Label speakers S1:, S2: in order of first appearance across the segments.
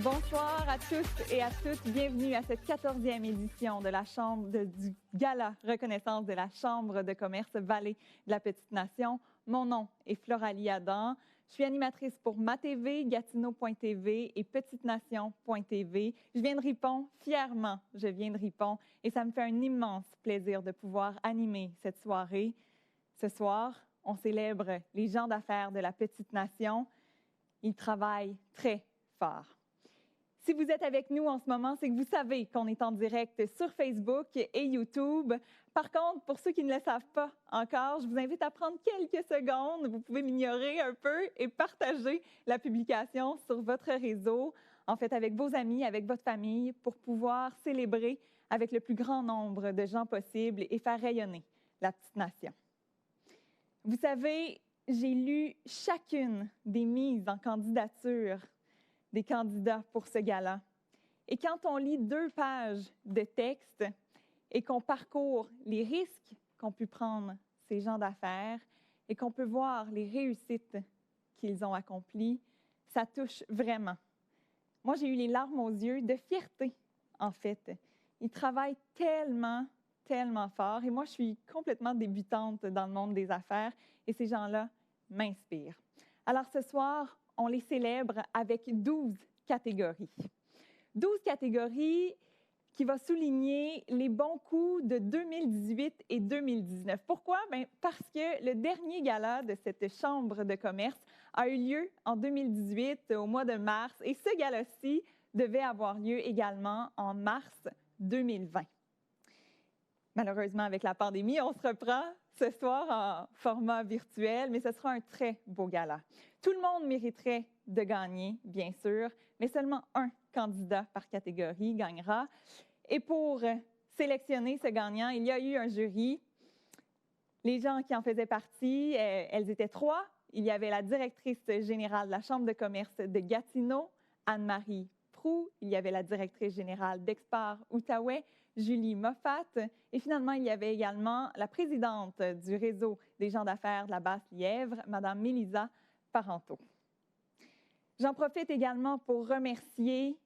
S1: Bonsoir à tous et à toutes. Bienvenue à cette 14e édition de du Gala Reconnaissance de la Chambre de commerce Vallée de la Petite Nation. Mon nom est Floralie Adam. Je suis animatrice pour MaTV, Gatineau.tv et PetiteNation.tv. Je viens de Ripon, fièrement, je viens de Ripon et ça me fait un immense plaisir de pouvoir animer cette soirée. Ce soir, on célèbre les gens d'affaires de la Petite Nation. Ils travaillent très fort. Si vous êtes avec nous en ce moment, c'est que vous savez qu'on est en direct sur Facebook et YouTube. Par contre, pour ceux qui ne le savent pas encore, je vous invite à prendre quelques secondes. Vous pouvez m'ignorer un peu et partager la publication sur votre réseau, en fait avec vos amis, avec votre famille, pour pouvoir célébrer avec le plus grand nombre de gens possible et faire rayonner la petite nation. Vous savez, j'ai lu chacune des mises en candidature des candidats pour ce gala. Et quand on lit 2 pages de texte et qu'on parcourt les risques qu'ont pu prendre ces gens d'affaires et qu'on peut voir les réussites qu'ils ont accomplies, ça touche vraiment. Moi, j'ai eu les larmes aux yeux de fierté, en fait. Ils travaillent tellement, tellement fort. Et moi, je suis complètement débutante dans le monde des affaires et ces gens-là m'inspirent. Alors ce soir, on les célèbre avec 12 catégories. 12 catégories qui vont souligner les bons coups de 2018 et 2019. Pourquoi? Bien, parce que le dernier gala de cette chambre de commerce a eu lieu en 2018, au mois de mars, et ce gala-ci devait avoir lieu également en mars 2020. Malheureusement, avec la pandémie, on se reprend ce soir en format virtuel, mais ce sera un très beau gala. Tout le monde mériterait de gagner, bien sûr, mais seulement un candidat par catégorie gagnera. Et pour sélectionner ce gagnant, il y a eu un jury. Les gens qui en faisaient partie, elles étaient 3. Il y avait la directrice générale de la Chambre de commerce de Gatineau, Anne-Marie Proux. Il y avait la directrice générale d'Export-Outaouais, Julie Moffat. Et finalement, il y avait également la présidente du réseau des gens d'affaires de la Basse-Lièvre, Mme Mélisa Parenteau. J'en profite également pour remercier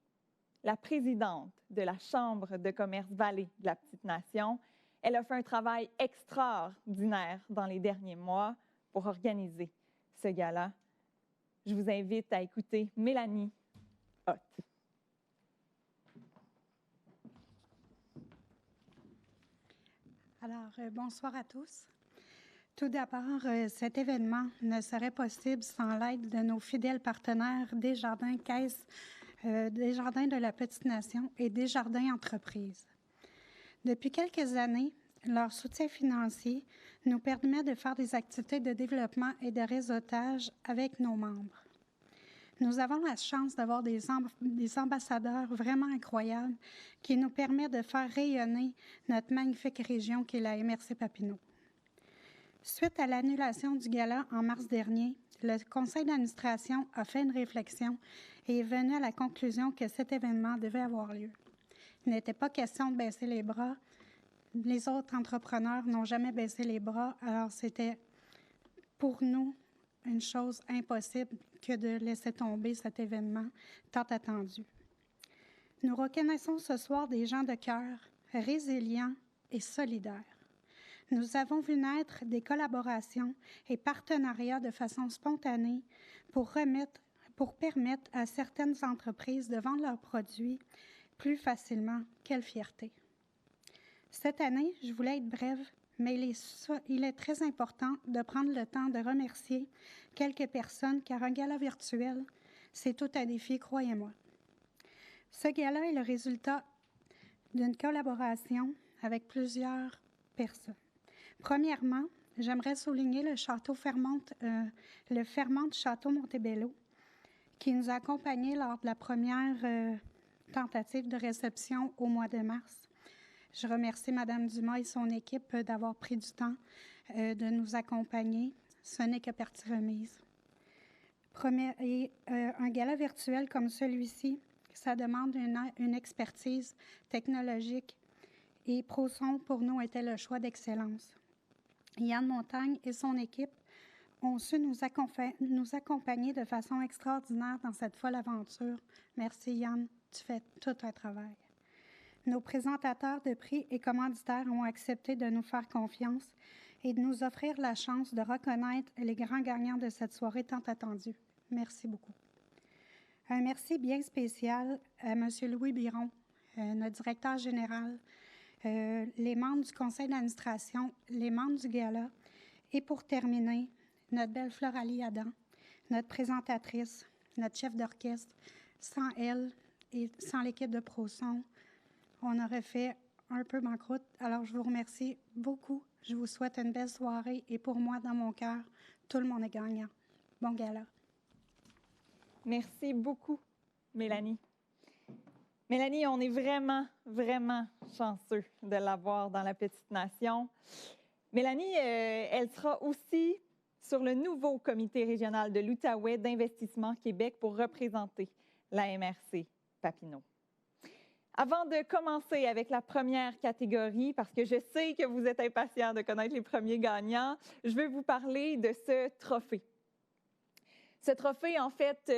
S1: la présidente de la Chambre de commerce Vallée de la Petite Nation. Elle a fait un travail extraordinaire dans les derniers mois pour organiser ce gala. Je vous invite à écouter Mélanie Hott.
S2: Alors, bonsoir à tous. Tout d'abord, cet événement ne serait possible sans l'aide de nos fidèles partenaires Desjardins Caisse, Desjardins de la Petite Nation et Desjardins Entreprises. Depuis quelques années, leur soutien financier nous permet de faire des activités de développement et de réseautage avec nos membres. Nous avons la chance d'avoir des ambassadeurs vraiment incroyables qui nous permettent de faire rayonner notre magnifique région qui est la MRC-Papineau. Suite à l'annulation du gala en mars dernier, le conseil d'administration a fait une réflexion et est venu à la conclusion que cet événement devait avoir lieu. Il n'était pas question de baisser les bras. Les autres entrepreneurs n'ont jamais baissé les bras, alors c'était pour nous une chose impossible que de laisser tomber cet événement tant attendu. Nous reconnaissons ce soir des gens de cœur, résilients et solidaires. Nous avons vu naître des collaborations et partenariats de façon spontanée pour permettre à certaines entreprises de vendre leurs produits plus facilement. Quelle fierté! Cette année, je voulais être brève, mais il est très important de prendre le temps de remercier quelques personnes, car un gala virtuel, c'est tout un défi, croyez-moi. Ce gala est le résultat d'une collaboration avec plusieurs personnes. Premièrement, j'aimerais souligner le Fairmont Château Montebello, qui nous a accompagnés lors de la première tentative de réception au mois de mars. Je remercie Mme Dumas et son équipe d'avoir pris du temps de nous accompagner. Ce n'est que partie remise. Un gala virtuel comme celui-ci, ça demande une expertise technologique et ProSon, pour nous, était le choix d'excellence. Yann Montagne et son équipe ont su nous accompagner de façon extraordinaire dans cette folle aventure. Merci Yann, tu fais tout un travail. Nos présentateurs de prix et commanditaires ont accepté de nous faire confiance et de nous offrir la chance de reconnaître les grands gagnants de cette soirée tant attendue. Merci beaucoup. Un merci bien spécial à M. Louis Biron, notre directeur général, les membres du conseil d'administration, les membres du gala, et pour terminer, notre belle Floralie Adam, notre présentatrice, notre chef d'orchestre. Sans elle et sans l'équipe de ProSon, on aurait fait un peu banqueroute. Alors, je vous remercie beaucoup. Je vous souhaite une belle soirée et pour moi, dans mon cœur, tout le monde est gagnant. Bon gala.
S1: Merci beaucoup, Mélanie. Mélanie, on est vraiment, vraiment chanceux de l'avoir dans la Petite Nation. Mélanie, elle sera aussi sur le nouveau comité régional de l'Outaouais d'Investissement Québec pour représenter la MRC Papineau. Avant de commencer avec la première catégorie, parce que je sais que vous êtes impatients de connaître les premiers gagnants, je veux vous parler de ce trophée. Ce trophée, en fait,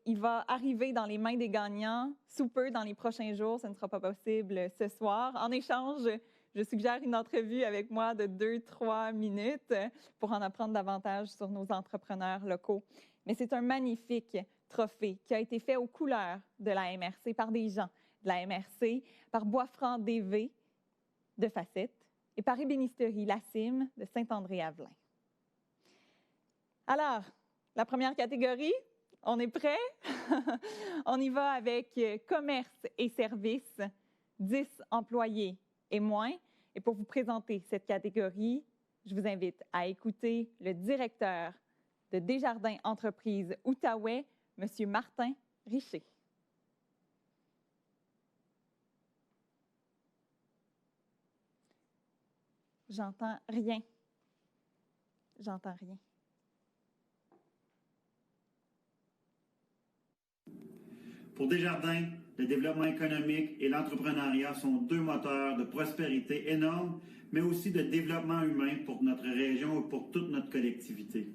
S1: il va arriver dans les mains des gagnants sous peu, dans les prochains jours. Ce ne sera pas possible ce soir. En échange, je suggère une entrevue avec moi de 2-3 minutes pour en apprendre davantage sur nos entrepreneurs locaux. Mais c'est un magnifique trophée qui a été fait aux couleurs de la MRC par des gens de la MRC, par Boisfranc DV de Facette et par Ébénisterie La Cime de Saint-André-Avelin. Alors, la première catégorie, on est prêt? On y va avec commerce et services, 10 employés et moins. Et pour vous présenter cette catégorie, je vous invite à écouter le directeur de Desjardins Entreprises Outaouais, M. Martin Richer. J'entends rien. J'entends rien.
S3: Pour Desjardins, le développement économique et l'entrepreneuriat sont deux moteurs de prospérité énormes, mais aussi de développement humain pour notre région et pour toute notre collectivité.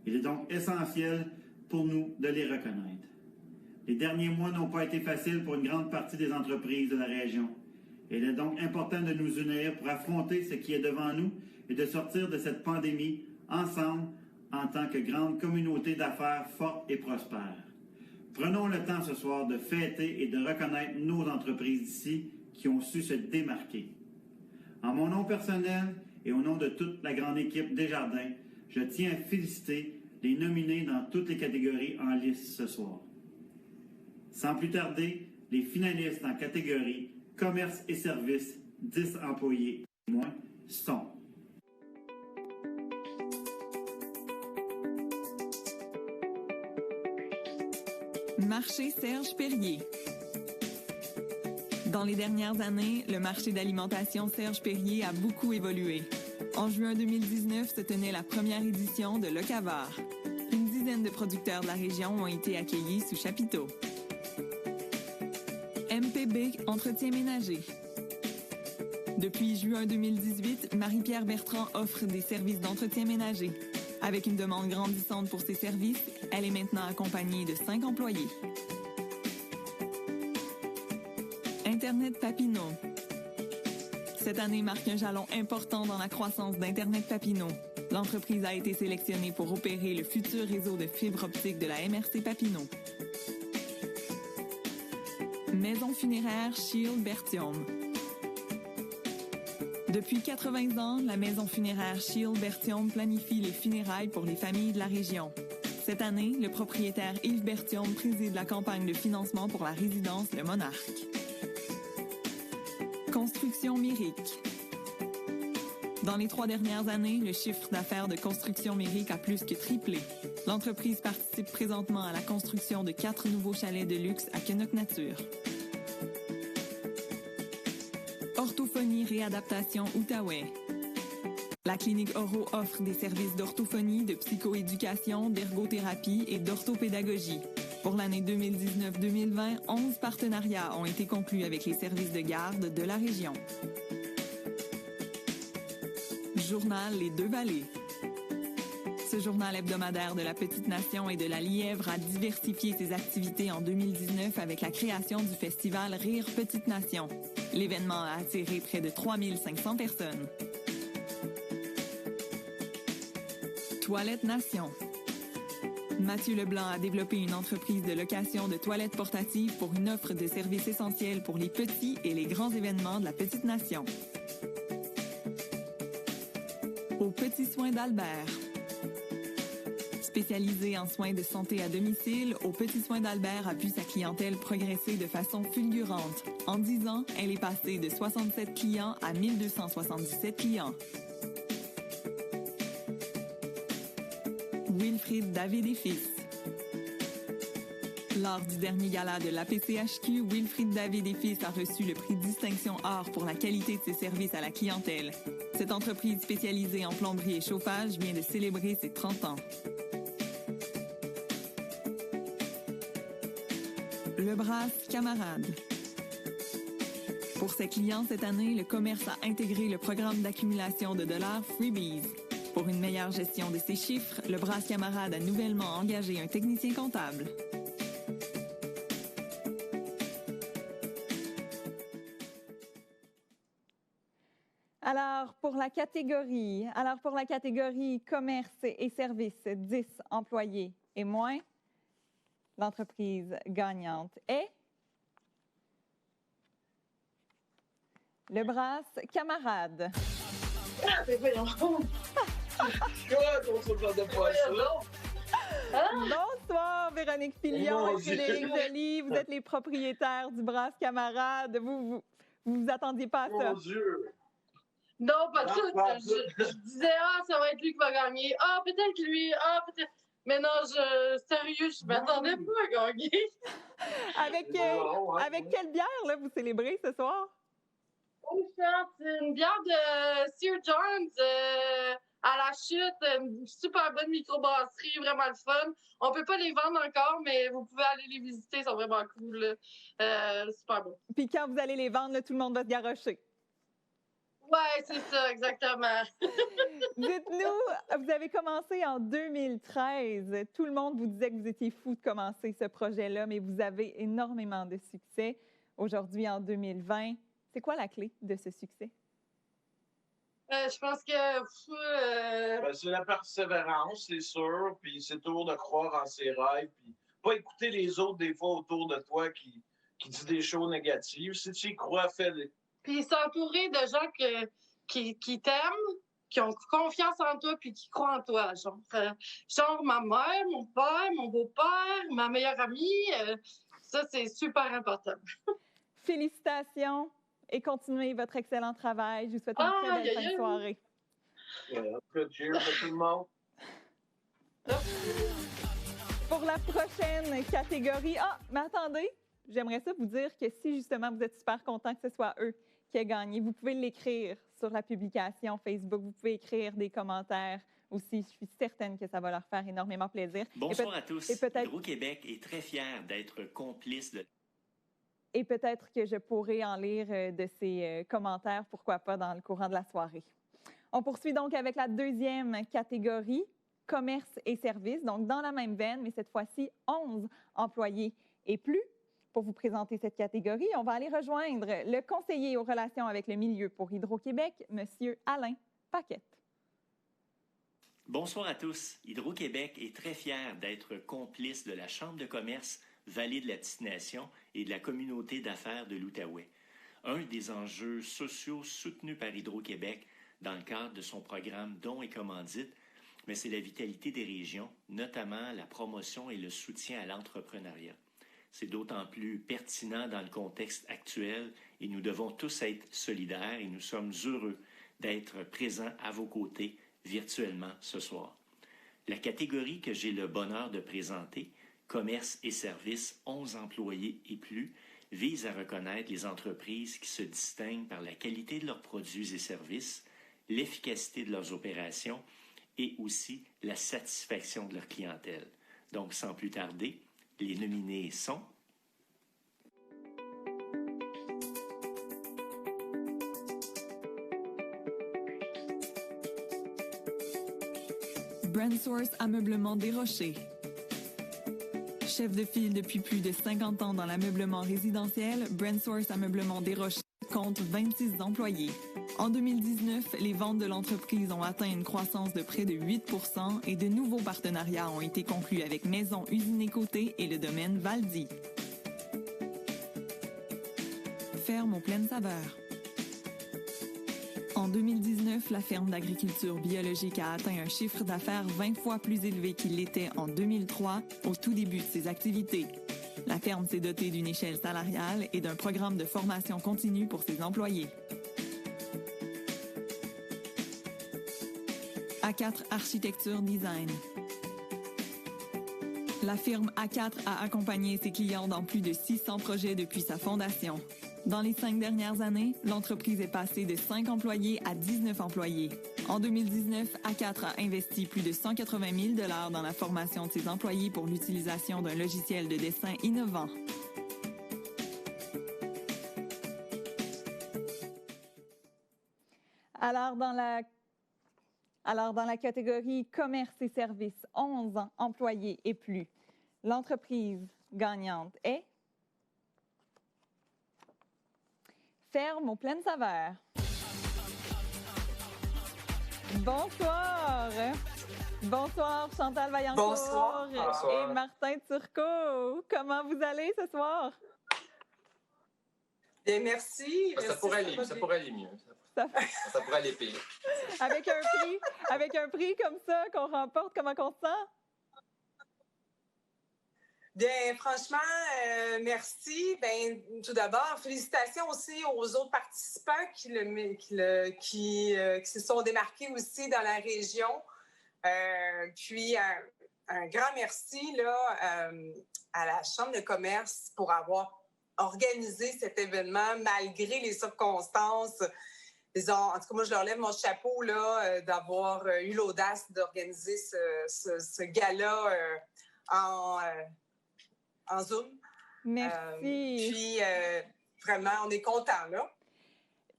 S3: Il est donc essentiel pour nous de les reconnaître. Les derniers mois n'ont pas été faciles pour une grande partie des entreprises de la région. Il est donc important de nous unir pour affronter ce qui est devant nous et de sortir de cette pandémie ensemble en tant que grande communauté d'affaires forte et prospère. Prenons le temps ce soir de fêter et de reconnaître nos entreprises d'ici qui ont su se démarquer. En mon nom personnel et au nom de toute la grande équipe Desjardins, je tiens à féliciter les nominés dans toutes les catégories en lice ce soir. Sans plus tarder, les finalistes en catégorie commerce et services, 10 employés et moins, sont
S4: Marché Serge Perrier. Dans les dernières années, le marché d'alimentation Serge Perrier a beaucoup évolué. En juin 2019 se tenait la première édition de Locavard. Une dizaine de producteurs de la région ont été accueillis sous chapiteau. MPB Entretien ménager. Depuis juin 2018, Marie-Pierre Bertrand offre des services d'entretien ménager. Avec une demande grandissante pour ses services, elle est maintenant accompagnée de 5 employés. Internet Papineau. Cette année marque un jalon important dans la croissance d'Internet Papineau. L'entreprise a été sélectionnée pour opérer le futur réseau de fibre optique de la MRC Papineau. Maison funéraire Shield Bertium. Depuis 80 ans, la maison funéraire Shield Bertium planifie les funérailles pour les familles de la région. Cette année, le propriétaire Yves Bertium préside la campagne de financement pour la résidence Le Monarque. Construction Méric. Dans les 3 dernières années, le chiffre d'affaires de Construction Méric a plus que triplé. L'entreprise participe présentement à la construction de 4 nouveaux chalets de luxe à Quénoc Nature. Orthophonie Réadaptation Outaouais. La clinique Oro offre des services d'orthophonie, de psychoéducation, d'ergothérapie et d'orthopédagogie. Pour l'année 2019-2020, 11 partenariats ont été conclus avec les services de garde de la région. Journal Les Deux Vallées. Ce journal hebdomadaire de la Petite Nation et de la Lièvre a diversifié ses activités en 2019 avec la création du festival Rire Petite Nation. L'événement a attiré près de 3500 personnes. Toilettes Nation. Mathieu Leblanc a développé une entreprise de location de toilettes portatives pour une offre de services essentiels pour les petits et les grands événements de la Petite Nation. Aux petits soins d'Albert. Spécialisé en soins de santé à domicile, Aux petits soins d'Albert a vu sa clientèle progresser de façon fulgurante. En 10 ans, elle est passée de 67 clients à 1277 clients. Wilfrid David et Fils. Lors du dernier gala de l'APCHQ, Wilfrid David et Fils a reçu le prix Distinction Or pour la qualité de ses services à la clientèle. Cette entreprise spécialisée en plomberie et chauffage vient de célébrer ses 30 ans. Le Brasse Camarade. Pour ses clients cette année, le commerce a intégré le programme d'accumulation de dollars Freebies. Pour une meilleure gestion de ses chiffres, le Brasse Camarade a nouvellement engagé un technicien comptable.
S1: Alors, pour la catégorie commerce et services, 10 employés et moins, l'entreprise gagnante est le Brasse Camarade.
S5: Mais voyons. Quoi, ton genre de poisson?
S1: Bonsoir, Véronique Filion
S5: Mon
S1: et Frédéric Joly. Vous êtes les propriétaires du Brasse Camarade. Vous attendiez pas à ça?
S5: Mon Dieu!
S6: Non, pas tout. Je disais, ça va être lui qui va gagner. Peut-être lui. Peut-être. Mais non, sérieux, je m'attendais pas à gagner.
S1: Avec quelle bière, là, vous célébrez ce soir?
S6: C'est une bière de Sir John's à la chute. Une super bonne microbrasserie, vraiment le fun. On peut pas les vendre encore, mais vous pouvez aller les visiter. Ils sont vraiment cool. Super beau.
S1: Puis quand vous allez les vendre, là, tout le monde va se garrocher.
S6: Ouais, c'est ça, exactement.
S1: Dites-nous, vous avez commencé en 2013. Tout le monde vous disait que vous étiez fou de commencer ce projet-là, mais vous avez énormément de succès aujourd'hui en 2020. C'est quoi la clé de ce succès?
S6: Je pense que...
S5: c'est la persévérance, c'est sûr, puis c'est toujours de croire en ses rêves, puis pas écouter les autres des fois autour de toi qui disent des choses négatives. Si tu y crois, fais-les.
S6: Puis s'entourer de gens qui t'aiment, qui ont confiance en toi puis qui croient en toi. Genre ma mère, mon père, mon beau-père, ma meilleure amie. Ça, c'est super important.
S1: Félicitations et continuez votre excellent travail. Je vous souhaite une très belle fin de soirée.
S5: Cheers à tout le monde.
S1: Pour la prochaine catégorie... mais attendez, j'aimerais ça vous dire que si justement vous êtes super content que ce soit eux qui aient gagné, vous pouvez l'écrire sur la publication Facebook. Vous pouvez écrire des commentaires aussi. Je suis certaine que ça va leur faire énormément plaisir.
S7: Bonsoir à tous. Hydro-Québec est très fier d'être complice de...
S1: Et peut-être que je pourrai en lire de ces commentaires, pourquoi pas, dans le courant de la soirée. On poursuit donc avec la deuxième catégorie, commerce et services. Donc, dans la même veine, mais cette fois-ci, 11 employés et plus. Pour vous présenter cette catégorie, on va aller rejoindre le conseiller aux relations avec le milieu pour Hydro-Québec, M. Alain Paquette.
S7: Bonsoir à tous. Hydro-Québec est très fier d'être complice de la Chambre de commerce Vallée de la Petite-Nation et de la communauté d'affaires de l'Outaouais. Un des enjeux sociaux soutenus par Hydro-Québec dans le cadre de son programme Dons et commandites, mais c'est la vitalité des régions, notamment la promotion et le soutien à l'entrepreneuriat. C'est d'autant plus pertinent dans le contexte actuel et nous devons tous être solidaires et nous sommes heureux d'être présents à vos côtés virtuellement ce soir. La catégorie que j'ai le bonheur de présenter, commerce et services, 11 employés et plus, vise à reconnaître les entreprises qui se distinguent par la qualité de leurs produits et services, l'efficacité de leurs opérations et aussi la satisfaction de leur clientèle. Donc, sans plus tarder, les nominés sont...
S4: BrandSource Ameublement des Rochers. Chef de file depuis plus de 50 ans dans l'ameublement résidentiel, BrandSource Ameublement des Rochers compte 26 employés. En 2019, les ventes de l'entreprise ont atteint une croissance de près de 8 % et de nouveaux partenariats ont été conclus avec Maison Usiné-Côté et le domaine Valdi. Ferme aux pleines saveurs. En 2019, la ferme d'agriculture biologique a atteint un chiffre d'affaires 20 fois plus élevé qu'il l'était en 2003, au tout début de ses activités. La ferme s'est dotée d'une échelle salariale et d'un programme de formation continue pour ses employés. A4 Architecture Design. La firme A4 a accompagné ses clients dans plus de 600 projets depuis sa fondation. Dans les 5 dernières années, l'entreprise est passée de 5 employés à 19 employés. En 2019, A4 a investi plus de 180 000 $ dans la formation de ses employés pour l'utilisation d'un logiciel de dessin innovant.
S1: Alors, dans la catégorie commerce et services, 11 employés et plus, l'entreprise gagnante est Ferme aux pleines saveurs. Bonsoir. Bonsoir Chantal Vaillancourt.
S8: Bonsoir.
S1: Et Martin Turcot. Comment vous allez ce soir?
S8: Bien, merci.
S9: Ça pourrait aller mieux. Ça pourrait aller pire.
S1: Avec un prix comme ça qu'on remporte, comment on se sent?
S8: Bien, franchement, merci. Bien, tout d'abord, félicitations aussi aux autres participants qui se sont démarqués aussi dans la région. Puis, un grand merci là, à la Chambre de commerce pour avoir organisé cet événement malgré les circonstances. En tout cas, moi, je leur lève mon chapeau là, d'avoir eu l'audace d'organiser ce gala en Zoom.
S1: Merci.
S8: Puis, vraiment, on est contents, là.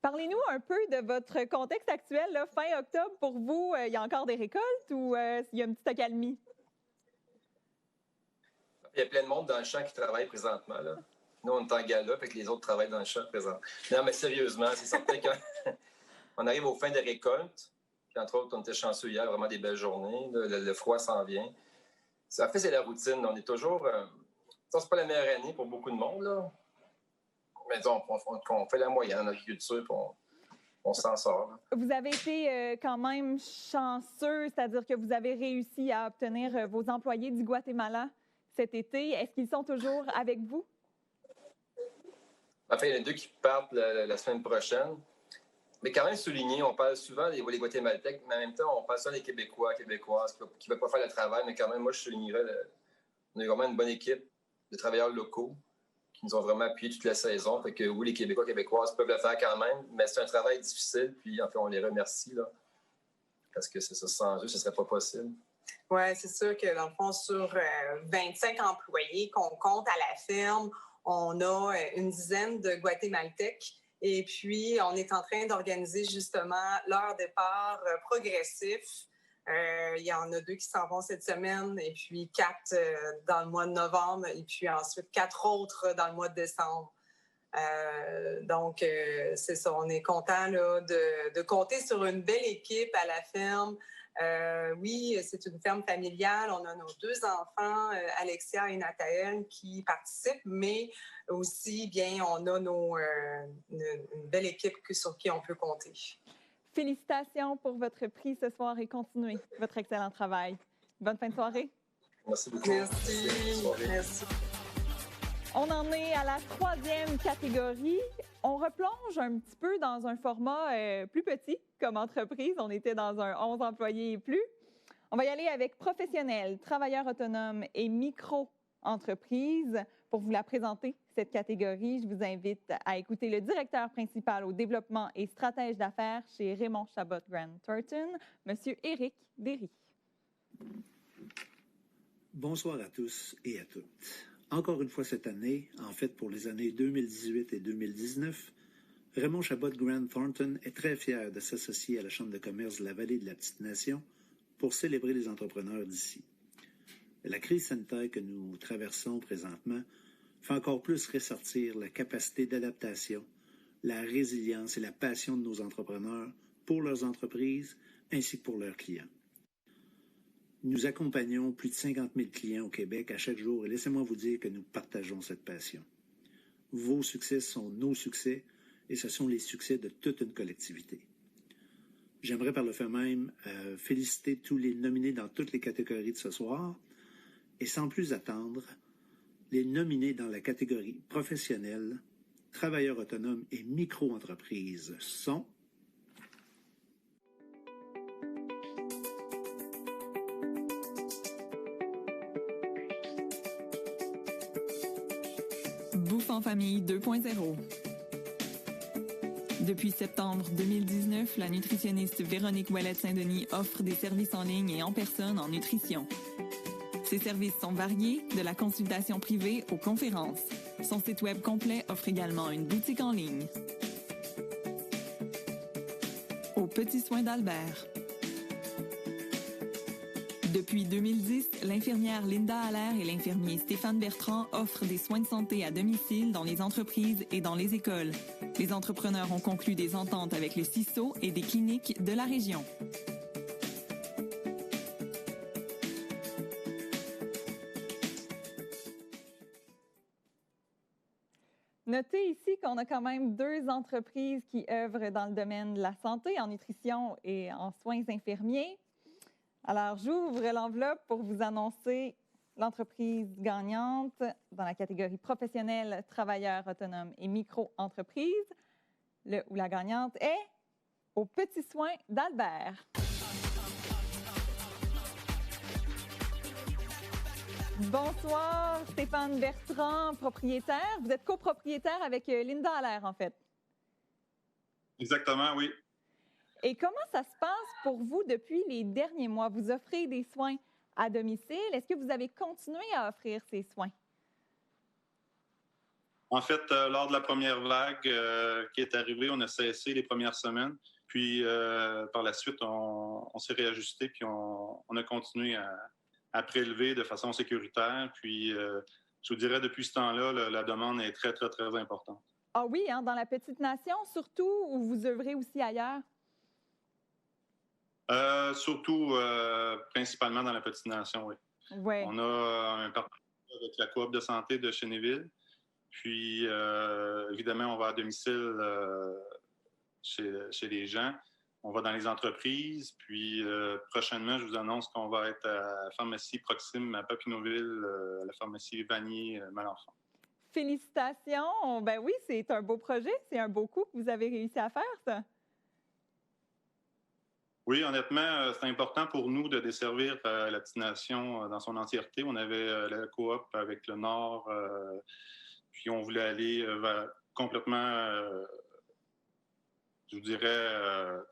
S1: Parlez-nous un peu de votre contexte actuel. Là, fin octobre, pour vous, il y a encore des récoltes ou il y a une petite accalmie?
S9: Il y a plein de monde dans le champ qui travaille présentement. Là. Nous, on est en gala, puis les autres travaillent dans le champ présent. Non, mais sérieusement, c'est certain qu'on arrive aux fins des récoltes. Puis, entre autres, on était chanceux hier, vraiment des belles journées. Le froid s'en vient. Ça fait, c'est la routine. On est toujours... c'est pas la meilleure année pour beaucoup de monde, là. Mais disons, on fait la moyenne en agriculture, puis on s'en sort. Là.
S1: Vous avez été quand même chanceux, c'est-à-dire que vous avez réussi à obtenir vos employés du Guatemala cet été. Est-ce qu'ils sont toujours avec vous?
S9: Enfin, il y en a 2 qui partent la semaine prochaine. Mais quand même souligner, on parle souvent des Guatémaltèques, mais en même temps, on parle souvent des Québécoises qui ne veulent pas faire le travail, mais quand même, moi, je soulignerais, on a vraiment une bonne équipe de travailleurs locaux qui nous ont vraiment appuyés toute la saison. Fait que oui, les Québécoises peuvent le faire quand même, mais c'est un travail difficile. Puis, en fait, on les remercie, là, parce que c'est ça, sans eux, ce ne serait pas possible.
S8: Oui, c'est sûr que, dans le fond, sur 25 employés qu'on compte à la ferme, on a une dizaine de Guatémaltèques. Et puis, on est en train d'organiser justement leur départ progressif. Il y en a 2 qui s'en vont cette semaine, et puis 4 dans le mois de novembre, et puis ensuite 4 autres dans le mois de décembre. Donc, c'est ça, on est content là, de compter sur une belle équipe à la ferme. Oui, c'est une ferme familiale. On a nos 2 enfants, Alexia et Nathaël, qui participent, mais aussi, bien, on a une belle équipe sur qui on peut compter.
S1: Félicitations pour votre prix ce soir et continuez votre excellent travail. Bonne fin de soirée.
S9: Merci beaucoup.
S8: Merci.
S1: On en est à la 3e catégorie. On replonge un petit peu dans un format plus petit comme entreprise. On était dans un 11 employés et plus. On va y aller avec professionnels, travailleurs autonomes et micro-entreprises. Pour vous la présenter, cette catégorie, je vous invite à écouter le directeur principal au développement et stratège d'affaires chez Raymond Chabot Grant Thornton, M. Éric Derry.
S10: Bonsoir à tous et à toutes. Encore une fois cette année, en fait pour les années 2018 et 2019, Raymond Chabot Grant Thornton est très fier de s'associer à la Chambre de commerce de la Vallée de la Petite-Nation pour célébrer les entrepreneurs d'ici. La crise sanitaire que nous traversons présentement fait encore plus ressortir la capacité d'adaptation, la résilience et la passion de nos entrepreneurs pour leurs entreprises ainsi que pour leurs clients. Nous accompagnons plus de 50 000 clients au Québec à chaque jour et laissez-moi vous dire que nous partageons cette passion. Vos succès sont nos succès et ce sont les succès de toute une collectivité. J'aimerais par le fait même féliciter tous les nominés dans toutes les catégories de ce soir et sans plus attendre, les nominés dans la catégorie professionnelle, travailleurs autonomes et micro-entreprises sont
S4: Bouffe en famille 2.0. Depuis septembre 2019, la nutritionniste Véronique Ouellette-Saint-Denis offre des services en ligne et en personne en nutrition. Ces services sont variés, de la consultation privée aux conférences. Son site web complet offre également une boutique en ligne. Aux petits soins d'Albert. Depuis 2010, l'infirmière Linda Allaire et l'infirmier Stéphane Bertrand offrent des soins de santé à domicile dans les entreprises et dans les écoles. Les entrepreneurs ont conclu des ententes avec le CISO et des cliniques de la région.
S1: Notez ici qu'on a quand même 2 entreprises qui œuvrent dans le domaine de la santé, en nutrition et en soins infirmiers. Alors, j'ouvre l'enveloppe pour vous annoncer l'entreprise gagnante dans la catégorie professionnelle, travailleurs autonomes et micro-entreprises. Le ou la gagnante est aux petits soins d'Albert. Bonsoir, Stéphane Bertrand, propriétaire. Vous êtes copropriétaire avec Linda Allaire, en fait.
S11: Exactement, oui.
S1: Et comment ça se passe pour vous depuis les derniers mois? Vous offrez des soins à domicile. Est-ce que vous avez continué à offrir ces soins?
S11: En fait, lors de la première vague qui est arrivée, on a cessé les premières semaines. Puis, par la suite, on s'est réajusté puis on a continué à prélever de façon sécuritaire. Puis, je vous dirais, depuis ce temps-là, la demande est très, très, très importante.
S1: Ah oui, hein, dans la petite nation, surtout, ou vous œuvrez aussi ailleurs?
S11: Surtout, principalement dans la petite nation, oui.
S1: Ouais.
S11: On a un partenariat avec la coop de santé de Chénéville. Puis, évidemment, on va à domicile chez les gens. On va dans les entreprises. Puis, prochainement, je vous annonce qu'on va être à la pharmacie Proxime à Papineauville, à la pharmacie Vanier-Malenfant.
S1: Félicitations! Ben oui, c'est un beau projet. C'est un beau coup que vous avez réussi à faire, ça.
S11: Oui, honnêtement, c'est important pour nous de desservir la petite nation dans son entièreté. On avait la coop avec le Nord, puis on voulait aller complètement, je vous dirais,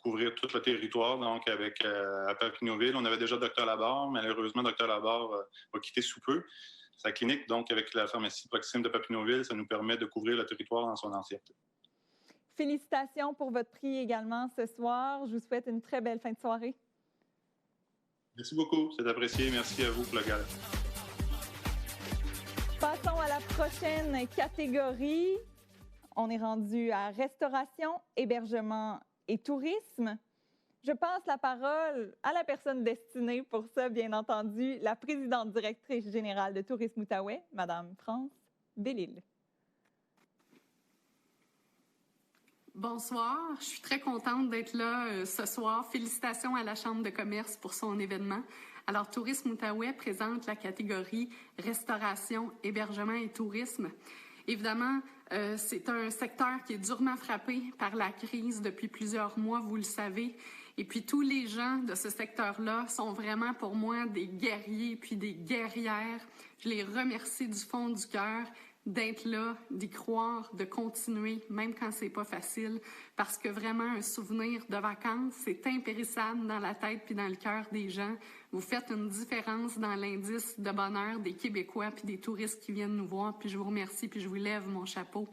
S11: couvrir tout le territoire. Donc, avec à Papineauville, on avait déjà Dr Labarre. Malheureusement, Dr Labarre va quitter sous peu sa clinique. Donc, avec la pharmacie Proxime de Papineauville, ça nous permet de couvrir le territoire dans son entièreté.
S1: Félicitations pour votre prix également ce soir. Je vous souhaite une très belle fin de soirée.
S11: Merci beaucoup, c'est apprécié. Merci à vous pour le gala.
S1: Passons à la prochaine catégorie. On est rendu à restauration, hébergement et tourisme. Je passe la parole à la personne destinée pour ça, bien entendu, la présidente directrice générale de Tourisme Outaouais, Mme France Bellil.
S12: Bonsoir, je suis très contente d'être là ce soir. Félicitations à la Chambre de commerce pour son événement. Alors, Tourisme Outaouais présente la catégorie restauration, hébergement et tourisme. Évidemment, c'est un secteur qui est durement frappé par la crise depuis plusieurs mois, vous le savez. Et puis, tous les gens de ce secteur-là sont vraiment pour moi des guerriers puis des guerrières. Je les remercie du fond du cœur d'être là, d'y croire, de continuer, même quand c'est pas facile, parce que vraiment un souvenir de vacances, c'est impérissable dans la tête puis dans le cœur des gens. Vous faites une différence dans l'indice de bonheur des Québécois puis des touristes qui viennent nous voir, puis je vous remercie puis je vous lève mon chapeau.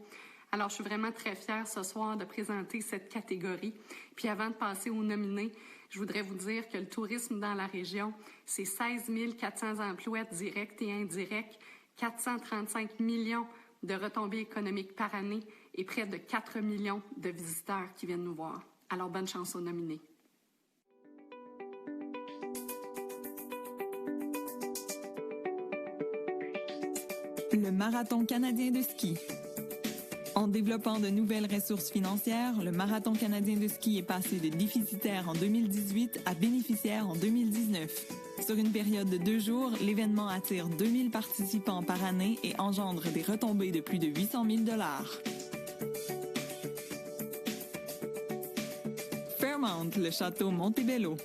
S12: Alors, je suis vraiment très fière ce soir de présenter cette catégorie. Puis avant de passer aux nominés, je voudrais vous dire que le tourisme dans la région, c'est 16 400 emplois directs et indirects, 435 millions de retombées économiques par année et près de 4 millions de visiteurs qui viennent nous voir. Alors, bonne chance aux nominés.
S4: Le Marathon canadien de ski. En développant de nouvelles ressources financières, le Marathon canadien de ski est passé de déficitaire en 2018 à bénéficiaire en 2019. Sur une période de 2 jours, l'événement attire 2000 participants par année et engendre des retombées de plus de 800 000 $. Fairmount, le château Montebello.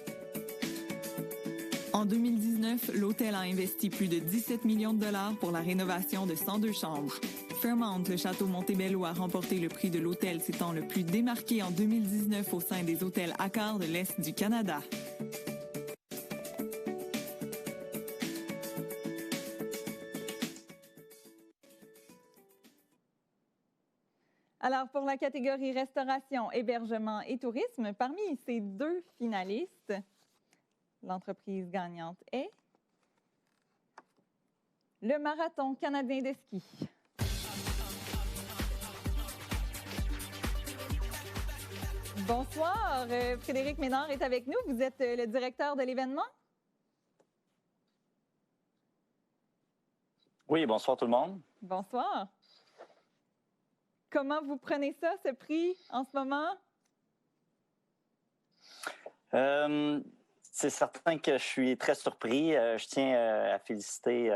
S4: En 2019, l'hôtel a investi plus de 17 millions de $ pour la rénovation de 102 chambres. Fairmount, le château Montebello, a remporté le prix de l'hôtel s'étant le plus démarqué en 2019 au sein des hôtels Accor de l'Est du Canada.
S1: Alors, pour la catégorie restauration, hébergement et tourisme, parmi ces 2 finalistes, l'entreprise gagnante est le Marathon canadien de ski. Bonsoir, Frédéric Ménard est avec nous. Vous êtes le directeur de l'événement?
S13: Oui, bonsoir tout le monde.
S1: Bonsoir. Comment vous prenez ça, ce prix, en ce moment?
S13: C'est certain que je suis très surpris. Je tiens à féliciter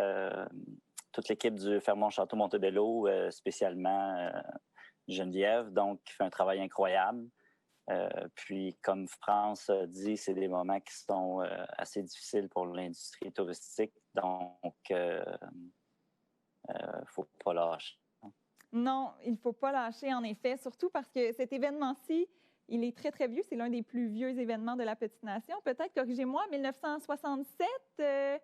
S13: toute l'équipe du Fairmount Château Montebello, spécialement Geneviève, donc qui fait un travail incroyable. Puis, comme France dit, c'est des moments qui sont assez difficiles pour l'industrie touristique, donc il ne faut pas lâcher.
S1: Non, il ne faut pas lâcher, en effet, surtout parce que cet événement-ci, il est très, très vieux. C'est l'un des plus vieux événements de la Petite Nation. Peut-être, corrigez-moi, 1967?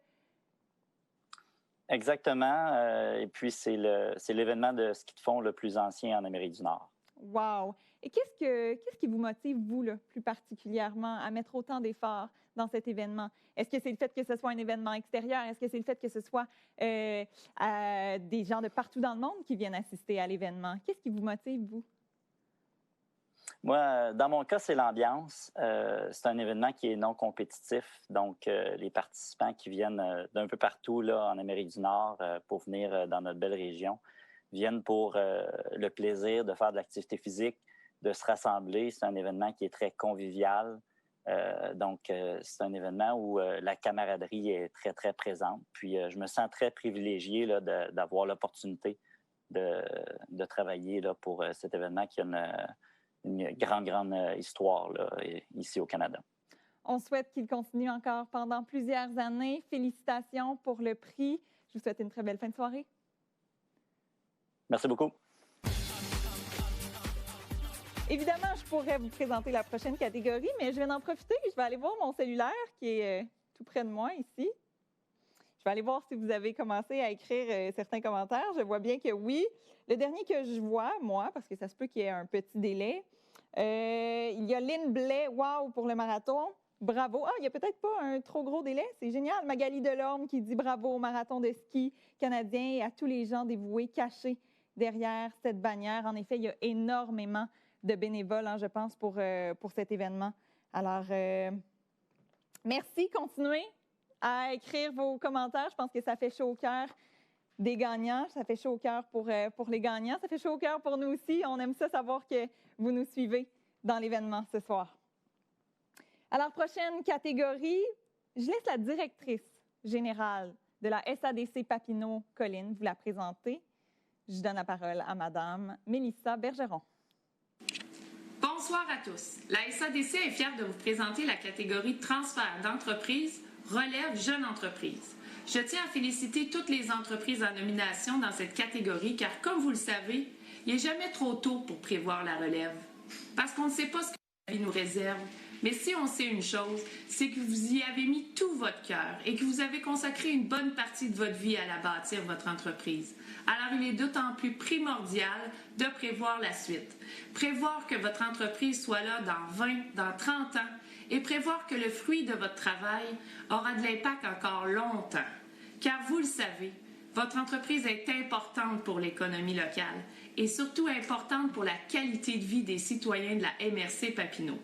S13: Exactement. Et puis, c'est l'événement de ski de fond le plus ancien en Amérique du Nord.
S1: Wow! Et qu'est-ce qui vous motive, vous, là, plus particulièrement, à mettre autant d'efforts dans cet événement? Est-ce que c'est le fait que ce soit un événement extérieur? Est-ce que c'est le fait que ce soit des gens de partout dans le monde qui viennent assister à l'événement? Qu'est-ce qui vous motive, vous?
S13: Moi, dans mon cas, c'est l'ambiance. C'est un événement qui est non compétitif. Donc, les participants qui viennent d'un peu partout là, en Amérique du Nord pour venir dans notre belle région viennent pour le plaisir de faire de l'activité physique, de se rassembler. C'est un événement qui est très convivial. Donc, c'est un événement où la camaraderie est très, très présente. Puis, je me sens très privilégié là, d'avoir l'opportunité de travailler là, pour cet événement qui a une grande histoire là, ici au Canada.
S1: On souhaite qu'il continue encore pendant plusieurs années. Félicitations pour le prix. Je vous souhaite une très belle fin de soirée.
S13: Merci beaucoup.
S1: Évidemment, je pourrais vous présenter la prochaine catégorie, mais je vais en profiter. Je vais aller voir mon cellulaire qui est tout près de moi ici. Je vais aller voir si vous avez commencé à écrire certains commentaires. Je vois bien que oui. Le dernier que je vois, moi, parce que ça se peut qu'il y ait un petit délai, il y a Lynn Blais, wow, pour le marathon. Bravo. Ah, il n'y a peut-être pas un trop gros délai. C'est génial. Magali Delorme qui dit bravo au marathon de ski canadien et à tous les gens dévoués cachés derrière cette bannière. En effet, il y a énormément de bénévoles, hein, je pense, pour cet événement. Alors, merci. Continuez à écrire vos commentaires. Je pense que ça fait chaud au cœur des gagnants. Ça fait chaud au cœur pour les gagnants. Ça fait chaud au cœur pour nous aussi. On aime ça savoir que vous nous suivez dans l'événement ce soir. Alors, prochaine catégorie, je laisse la directrice générale de la SADC Papineau-Colline vous la présenter. Je donne la parole à Madame Mélissa Bergeron.
S14: Bonsoir à tous. La SADC est fière de vous présenter la catégorie transfert d'entreprise relève jeune entreprise. Je tiens à féliciter toutes les entreprises en nomination dans cette catégorie car, comme vous le savez, il n'est jamais trop tôt pour prévoir la relève. Parce qu'on ne sait pas ce que la vie nous réserve. Mais si on sait une chose, c'est que vous y avez mis tout votre cœur et que vous avez consacré une bonne partie de votre vie à la bâtir, votre entreprise. Alors, il est d'autant plus primordial de prévoir la suite. Prévoir que votre entreprise soit là dans 20, dans 30 ans et prévoir que le fruit de votre travail aura de l'impact encore longtemps. Car vous le savez, votre entreprise est importante pour l'économie locale et surtout importante pour la qualité de vie des citoyens de la MRC Papineau.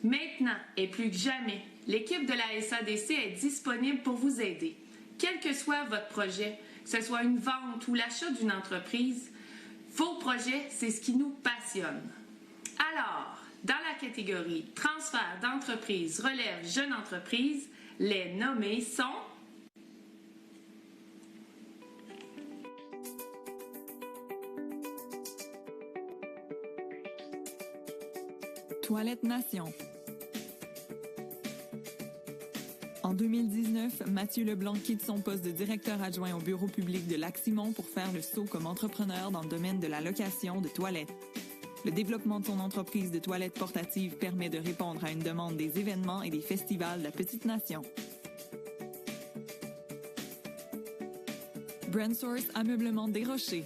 S14: Maintenant et plus que jamais, l'équipe de la SADC est disponible pour vous aider. Quel que soit votre projet, que ce soit une vente ou l'achat d'une entreprise, vos projets, c'est ce qui nous passionne. Alors, dans la catégorie transfert d'entreprise, relève, jeune entreprise, les nommés sont...
S4: Toilette Nation. En 2019, Mathieu Leblanc quitte son poste de directeur adjoint au bureau public de Lac-Simon pour faire le saut comme entrepreneur dans le domaine de la location de toilettes. Le développement de son entreprise de toilettes portatives permet de répondre à une demande des événements et des festivals de la Petite Nation. Brandsource Ameublement Desrochers.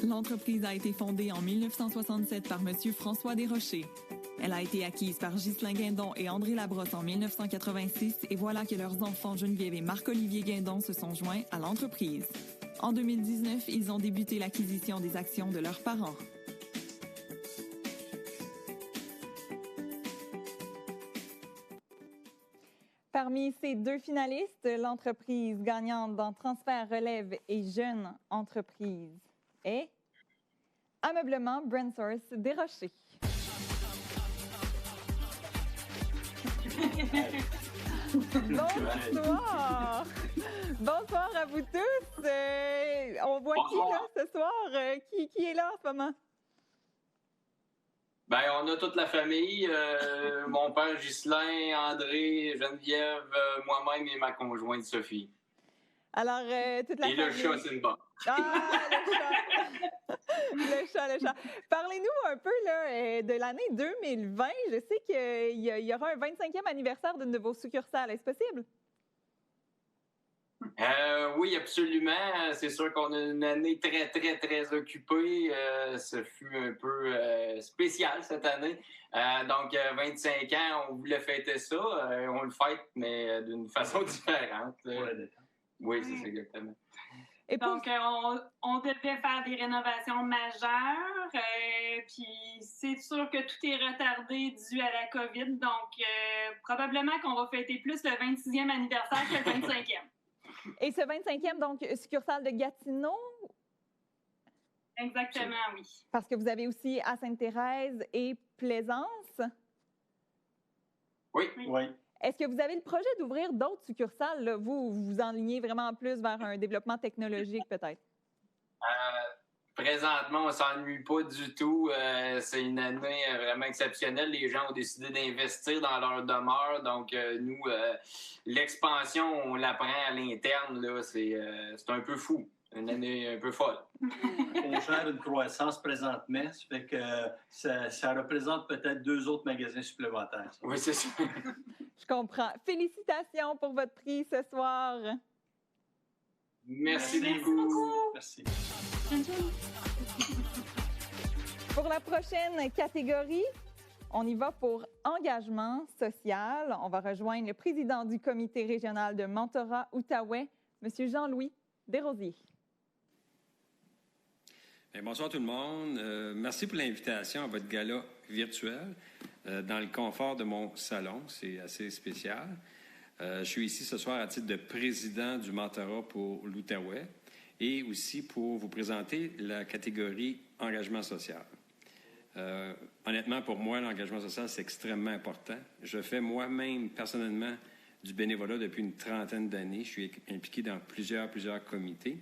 S4: L'entreprise a été fondée en 1967 par M. François Desrochers. Elle a été acquise par Ghislain Guindon et André Labrosse en 1986 et voilà que leurs enfants Geneviève et Marc-Olivier Guindon se sont joints à l'entreprise. En 2019, ils ont débuté l'acquisition des actions de leurs parents.
S1: Parmi ces deux finalistes, l'entreprise gagnante dans transfert, relève et jeune entreprise est Ameublement Brandsource Desrochers. Bonsoir! Bonsoir à vous tous! On voit qui là ce soir? Qui est là en ce moment?
S15: Ben, on a toute la famille. Mon père Ghislain, André, Geneviève, moi-même et ma conjointe Sophie.
S1: Alors, toute la famille.
S15: Et le chat, c'est une bonne.
S1: Ah, le chat! Parlez-nous un peu là, de l'année 2020. Je sais qu'il y aura un 25e anniversaire d'une de vos succursales. Est-ce possible?
S15: Oui, absolument. C'est sûr qu'on a une année très, très, très occupée. Ce fut un peu spécial cette année. Donc, 25 ans, on voulait fêter ça. On le fête, mais d'une façon différente. Oui, c'est ça, exactement.
S1: Et
S16: donc, on devait faire des rénovations majeures. Puis, c'est sûr que tout est retardé dû à la COVID. Donc, probablement qu'on va fêter plus le 26e anniversaire que le 25e.
S1: Et ce 25e, donc, succursale de Gatineau?
S16: Exactement, oui.
S1: Parce que vous avez aussi à Sainte-Thérèse et Plaisance?
S15: Oui.
S1: Est-ce que vous avez le projet d'ouvrir d'autres succursales? Là? Vous vous enlignez vraiment plus vers un développement technologique, peut-être?
S15: Présentement, on ne s'ennuie pas du tout. C'est une année vraiment exceptionnelle. Les gens ont décidé d'investir dans leur demeure. Donc, nous, l'expansion, on la prend à l'interne. Là, c'est un peu fou. Une année un peu folle.
S17: On gère une croissance présentement. Ça fait que ça représente peut-être 2 autres magasins supplémentaires.
S15: Oui, c'est ça.
S1: Je comprends. Félicitations pour votre prix ce soir.
S15: Merci beaucoup.
S17: Merci.
S1: Pour la prochaine catégorie, on y va pour engagement social. On va rejoindre le président du comité régional de mentorat Outaouais, M. Jean-Louis Desrosiers.
S18: Bien, bonsoir tout le monde. Merci pour l'invitation à votre gala virtuel dans le confort de mon salon. C'est assez spécial. Je suis ici ce soir à titre de président du mentorat pour l'Outaouais et aussi pour vous présenter la catégorie engagement social. Honnêtement, pour moi, l'engagement social, c'est extrêmement important. Je fais moi-même, personnellement, du bénévolat depuis une trentaine d'années. Je suis impliqué dans plusieurs comités.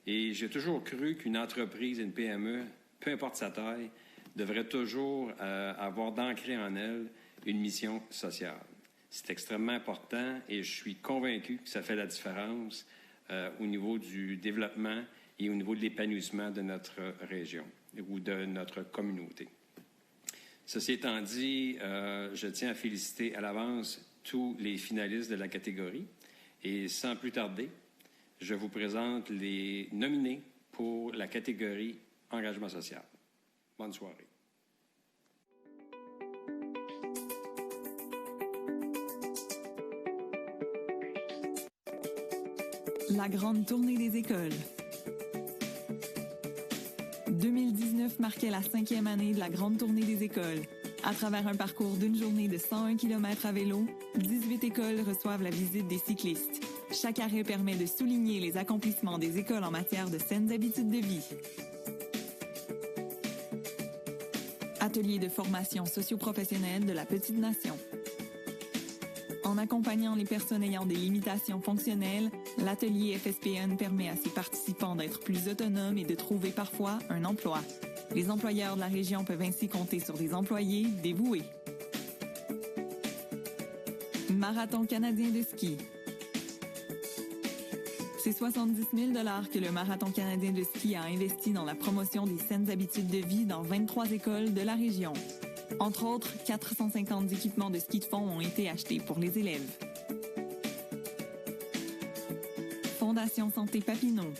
S18: Et j'ai toujours cru qu'une entreprise, une PME, peu importe sa taille, devrait toujours avoir d'ancrer en elle une mission sociale. C'est extrêmement important et je suis convaincu que ça fait la différence au niveau du développement et au niveau de l'épanouissement de notre région ou de notre communauté. Ceci étant dit, je tiens à féliciter à l'avance tous les finalistes de la catégorie et sans plus tarder, je vous présente les nominés pour la catégorie engagement social. Bonne soirée.
S4: La grande tournée des écoles. 2019 marquait la 5e année de la grande tournée des écoles. À travers un parcours d'une journée de 101 km à vélo, 18 écoles reçoivent la visite des cyclistes. Chaque arrêt permet de souligner les accomplissements des écoles en matière de saines habitudes de vie. Atelier de formation socio-professionnelle de la Petite Nation. En accompagnant les personnes ayant des limitations fonctionnelles, l'atelier FSPN permet à ses participants d'être plus autonomes et de trouver parfois un emploi. Les employeurs de la région peuvent ainsi compter sur des employés dévoués. Marathon canadien de ski. C'est 70 000 $ que le Marathon canadien de ski a investi dans la promotion des saines habitudes de vie dans 23 écoles de la région. Entre autres, 450 équipements de ski de fond ont été achetés pour les élèves. Fondation Santé Papineau.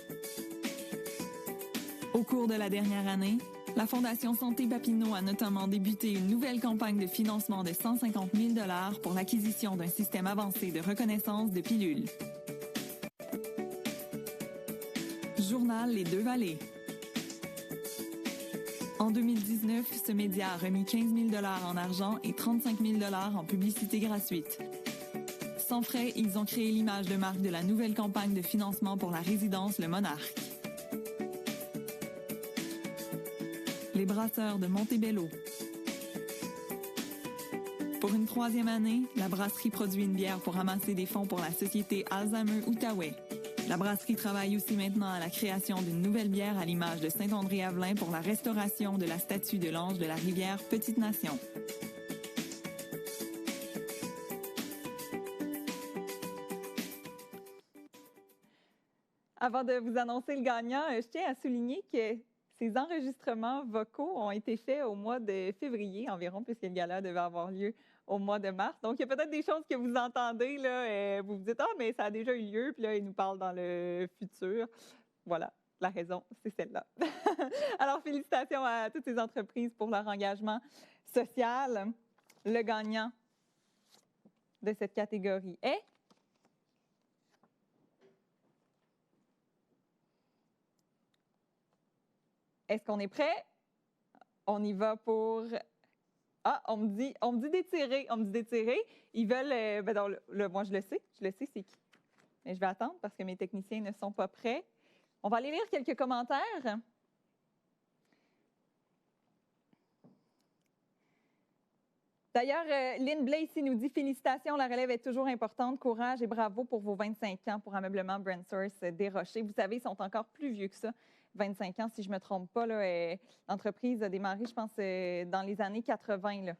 S4: Au cours de la dernière année, la Fondation Santé Papineau a notamment débuté une nouvelle campagne de financement de 150 000 $ pour l'acquisition d'un système avancé de reconnaissance de pilules. Journal Les Deux Vallées. En 2019, ce média a remis 15 000 $ en argent et 35 000 $ en publicité gratuite. Sans frais, ils ont créé l'image de marque de la nouvelle campagne de financement pour la résidence Le Monarque. Les brasseurs de Montebello. Pour une 3e année, la brasserie produit une bière pour ramasser des fonds pour la société Alzheimer-Outaouais. La brasserie travaille aussi maintenant à la création d'une nouvelle bière à l'image de Saint-André-Avelin pour la restauration de la statue de l'ange de la rivière Petite Nation.
S1: Avant de vous annoncer le gagnant, je tiens à souligner que ces enregistrements vocaux ont été faits au mois de février environ, puisque le gala devait avoir lieu au mois de mars. Donc, il y a peut-être des choses que vous entendez, là, vous vous dites « Ah, mais ça a déjà eu lieu », puis là, il nous parle dans le futur. Voilà, la raison, c'est celle-là. Alors, félicitations à toutes ces entreprises pour leur engagement social. Le gagnant de cette catégorie est... Est-ce qu'on est prêt? On y va pour... Ah, on me dit d'étirer. On me dit d'étirer. Ils veulent... moi, je le sais, c'est qui. Mais je vais attendre parce que mes techniciens ne sont pas prêts. On va aller lire quelques commentaires. D'ailleurs, Lynn Blacy nous dit « Félicitations, la relève est toujours importante. Courage et bravo pour vos 25 ans pour Ameublement Brandsource des Rochers. » Vous savez, ils sont encore plus vieux que ça. 25 ans, si je ne me trompe pas. L'entreprise a démarré, je pense, dans les années 80. Là.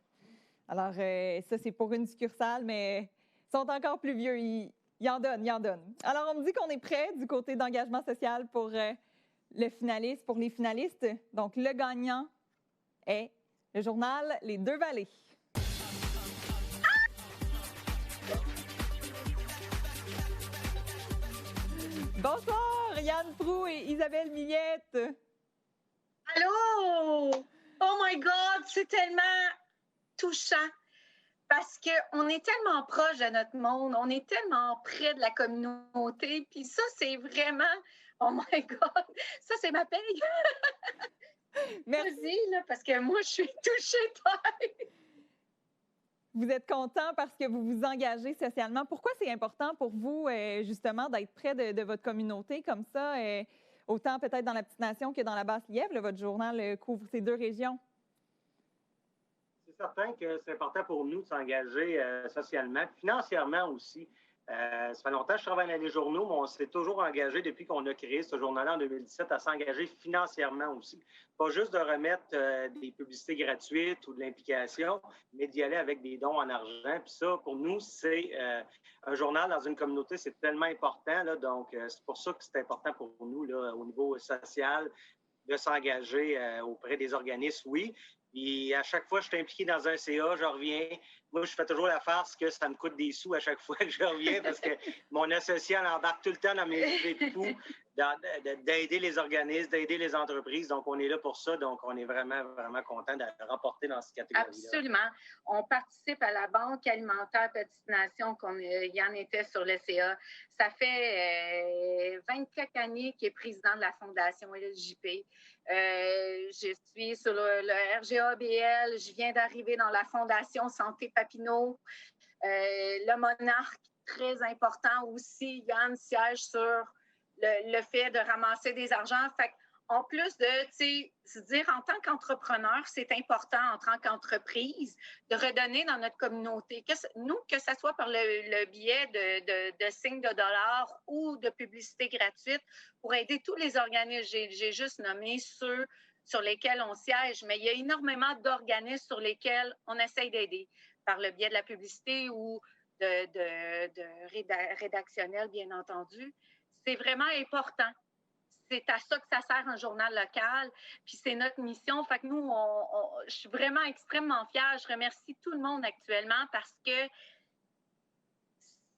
S1: Alors, ça, c'est pour une succursale, mais ils sont encore plus vieux. Ils en donnent. Alors, on me dit qu'on est prêt du côté d'engagement social pour les finalistes. Donc, le gagnant est le journal Les Deux Vallées. Bonsoir, Yann Proulx et Isabelle Millette.
S19: Allô! Oh my God, c'est tellement touchant parce qu'on est tellement proche de notre monde, on est tellement près de la communauté, puis ça, c'est vraiment, oh my God, ça, c'est ma paye. Merci, là, parce que moi, je suis touchée.
S1: Vous êtes content parce que vous vous engagez socialement. Pourquoi c'est important pour vous, justement, d'être près de votre communauté comme ça, autant peut-être dans la Petite Nation que dans la Basse-Lièvre? Votre journal couvre ces deux régions.
S20: C'est certain que c'est important pour nous de s'engager socialement, financièrement aussi. Ça fait longtemps que je travaille dans les journaux, mais on s'est toujours engagé depuis qu'on a créé ce journal-là en 2017 à s'engager financièrement aussi. Pas juste de remettre des publicités gratuites ou de l'implication, mais d'y aller avec des dons en argent. Puis ça, pour nous, c'est un journal dans une communauté, c'est tellement important. Là, donc, c'est pour ça que c'est important pour nous là, au niveau social de s'engager auprès des organismes, oui. Puis à chaque fois que je suis impliqué dans un CA, je reviens. Moi, je fais toujours la farce que ça me coûte des sous à chaque fois que je reviens parce que mon associé en embarque tout le temps dans mes idées de fous, d'aider les organismes, d'aider les entreprises. Donc, on est là pour ça. Donc, on est vraiment, vraiment content de remporter dans cette catégorie-là.
S19: Absolument. On participe à la Banque alimentaire Petite Nation, il y en était sur le CA. Ça fait 24 années qu'il est président de la Fondation LJP. Je suis sur le RGABL. Je viens d'arriver dans la Fondation Santé Papineau. Le Monarque, très important aussi. Yann siège sur le fait de ramasser des argents. Fait en plus de, se dire en tant qu'entrepreneur, c'est important en tant qu'entreprise de redonner dans notre communauté. Que ce soit par le biais de signes de dollars ou de publicité gratuite pour aider tous les organismes. J'ai juste nommé ceux sur lesquels on siège, mais il y a énormément d'organismes sur lesquels on essaye d'aider par le biais de la publicité ou de rédactionnel, bien entendu. C'est vraiment important. C'est à ça que ça sert un journal local, puis c'est notre mission. Fait que nous, je suis vraiment extrêmement fière. Je remercie tout le monde actuellement parce que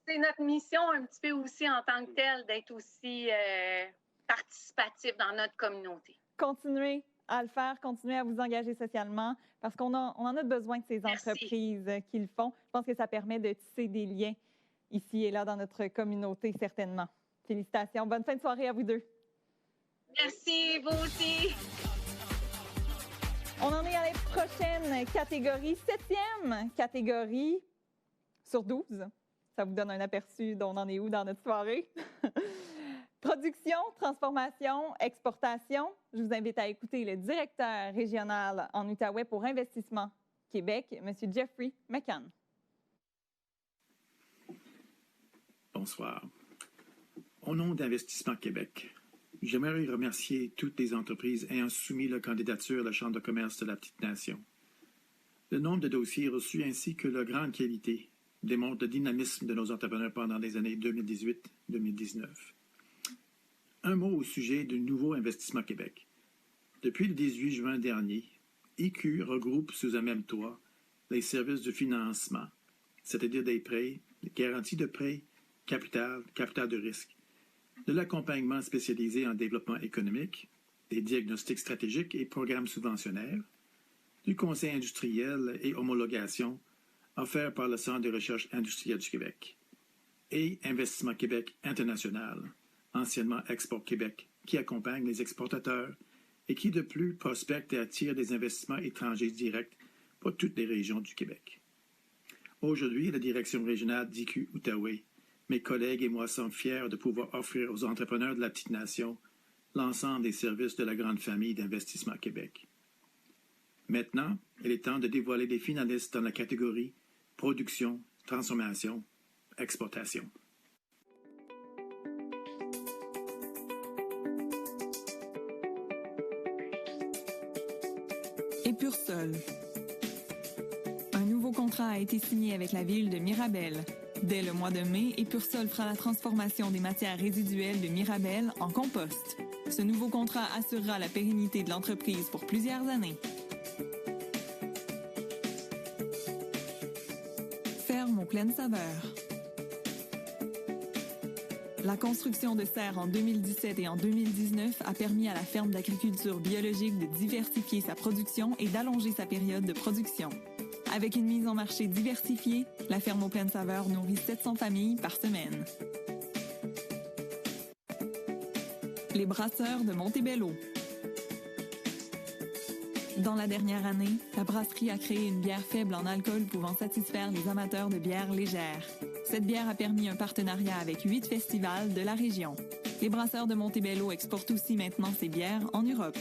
S19: c'est notre mission un petit peu aussi en tant que telle d'être aussi participatif dans notre communauté.
S1: Continuez à le faire, continuez à vous engager socialement parce qu'on en a besoin de ces entreprises qui le font. Je pense que ça permet de tisser des liens ici et là dans notre communauté, certainement. Félicitations. Bonne fin de soirée à vous deux.
S19: Merci, vous aussi.
S1: On en est à la prochaine catégorie, 7e catégorie sur 12. Ça vous donne un aperçu d'on en est où dans notre soirée. Production, transformation, exportation. Je vous invite à écouter le directeur régional en Outaouais pour Investissement Québec, M. Jeffrey McCann.
S10: Bonsoir. Au nom d'Investissement Québec, j'aimerais remercier toutes les entreprises ayant soumis leur candidature à la Chambre de commerce de la Petite Nation. Le nombre de dossiers reçus ainsi que leur grande qualité démontrent le dynamisme de nos entrepreneurs pendant les années 2018-2019. Un mot au sujet du nouveau Investissement Québec. Depuis le 18 juin dernier, IQ regroupe sous un même toit les services de financement, c'est-à-dire des prêts, des garanties de prêts, capital de risque, de l'accompagnement spécialisé en développement économique, des diagnostics stratégiques et programmes subventionnaires, du conseil industriel et homologation offert par le Centre de recherche industrielle du Québec, et Investissement Québec International, anciennement Export Québec, qui accompagne les exportateurs et qui de plus prospecte et attire des investissements étrangers directs pour toutes les régions du Québec. Aujourd'hui, la direction régionale d'IQ Outaouais, mes collègues et moi sommes fiers de pouvoir offrir aux entrepreneurs de la Petite Nation l'ensemble des services de la grande famille d'Investissement Québec. Maintenant, il est temps de dévoiler les finalistes dans la catégorie Production, Transformation, Exportation.
S4: Épursol. Un nouveau contrat a été signé avec la ville de Mirabel. Dès le mois de mai, Épursol fera la transformation des matières résiduelles de Mirabel en compost. Ce nouveau contrat assurera la pérennité de l'entreprise pour plusieurs années. Ferme aux pleines saveurs. La construction de serres en 2017 et en 2019 a permis à la ferme d'agriculture biologique de diversifier sa production et d'allonger sa période de production. Avec une mise en marché diversifiée, la ferme aux pleines saveurs nourrit 700 familles par semaine. Les brasseurs de Montebello. Dans la dernière année, la brasserie a créé une bière faible en alcool pouvant satisfaire les amateurs de bières légères. Cette bière a permis un partenariat avec 8 festivals de la région. Les brasseurs de Montebello exportent aussi maintenant ces bières en Europe.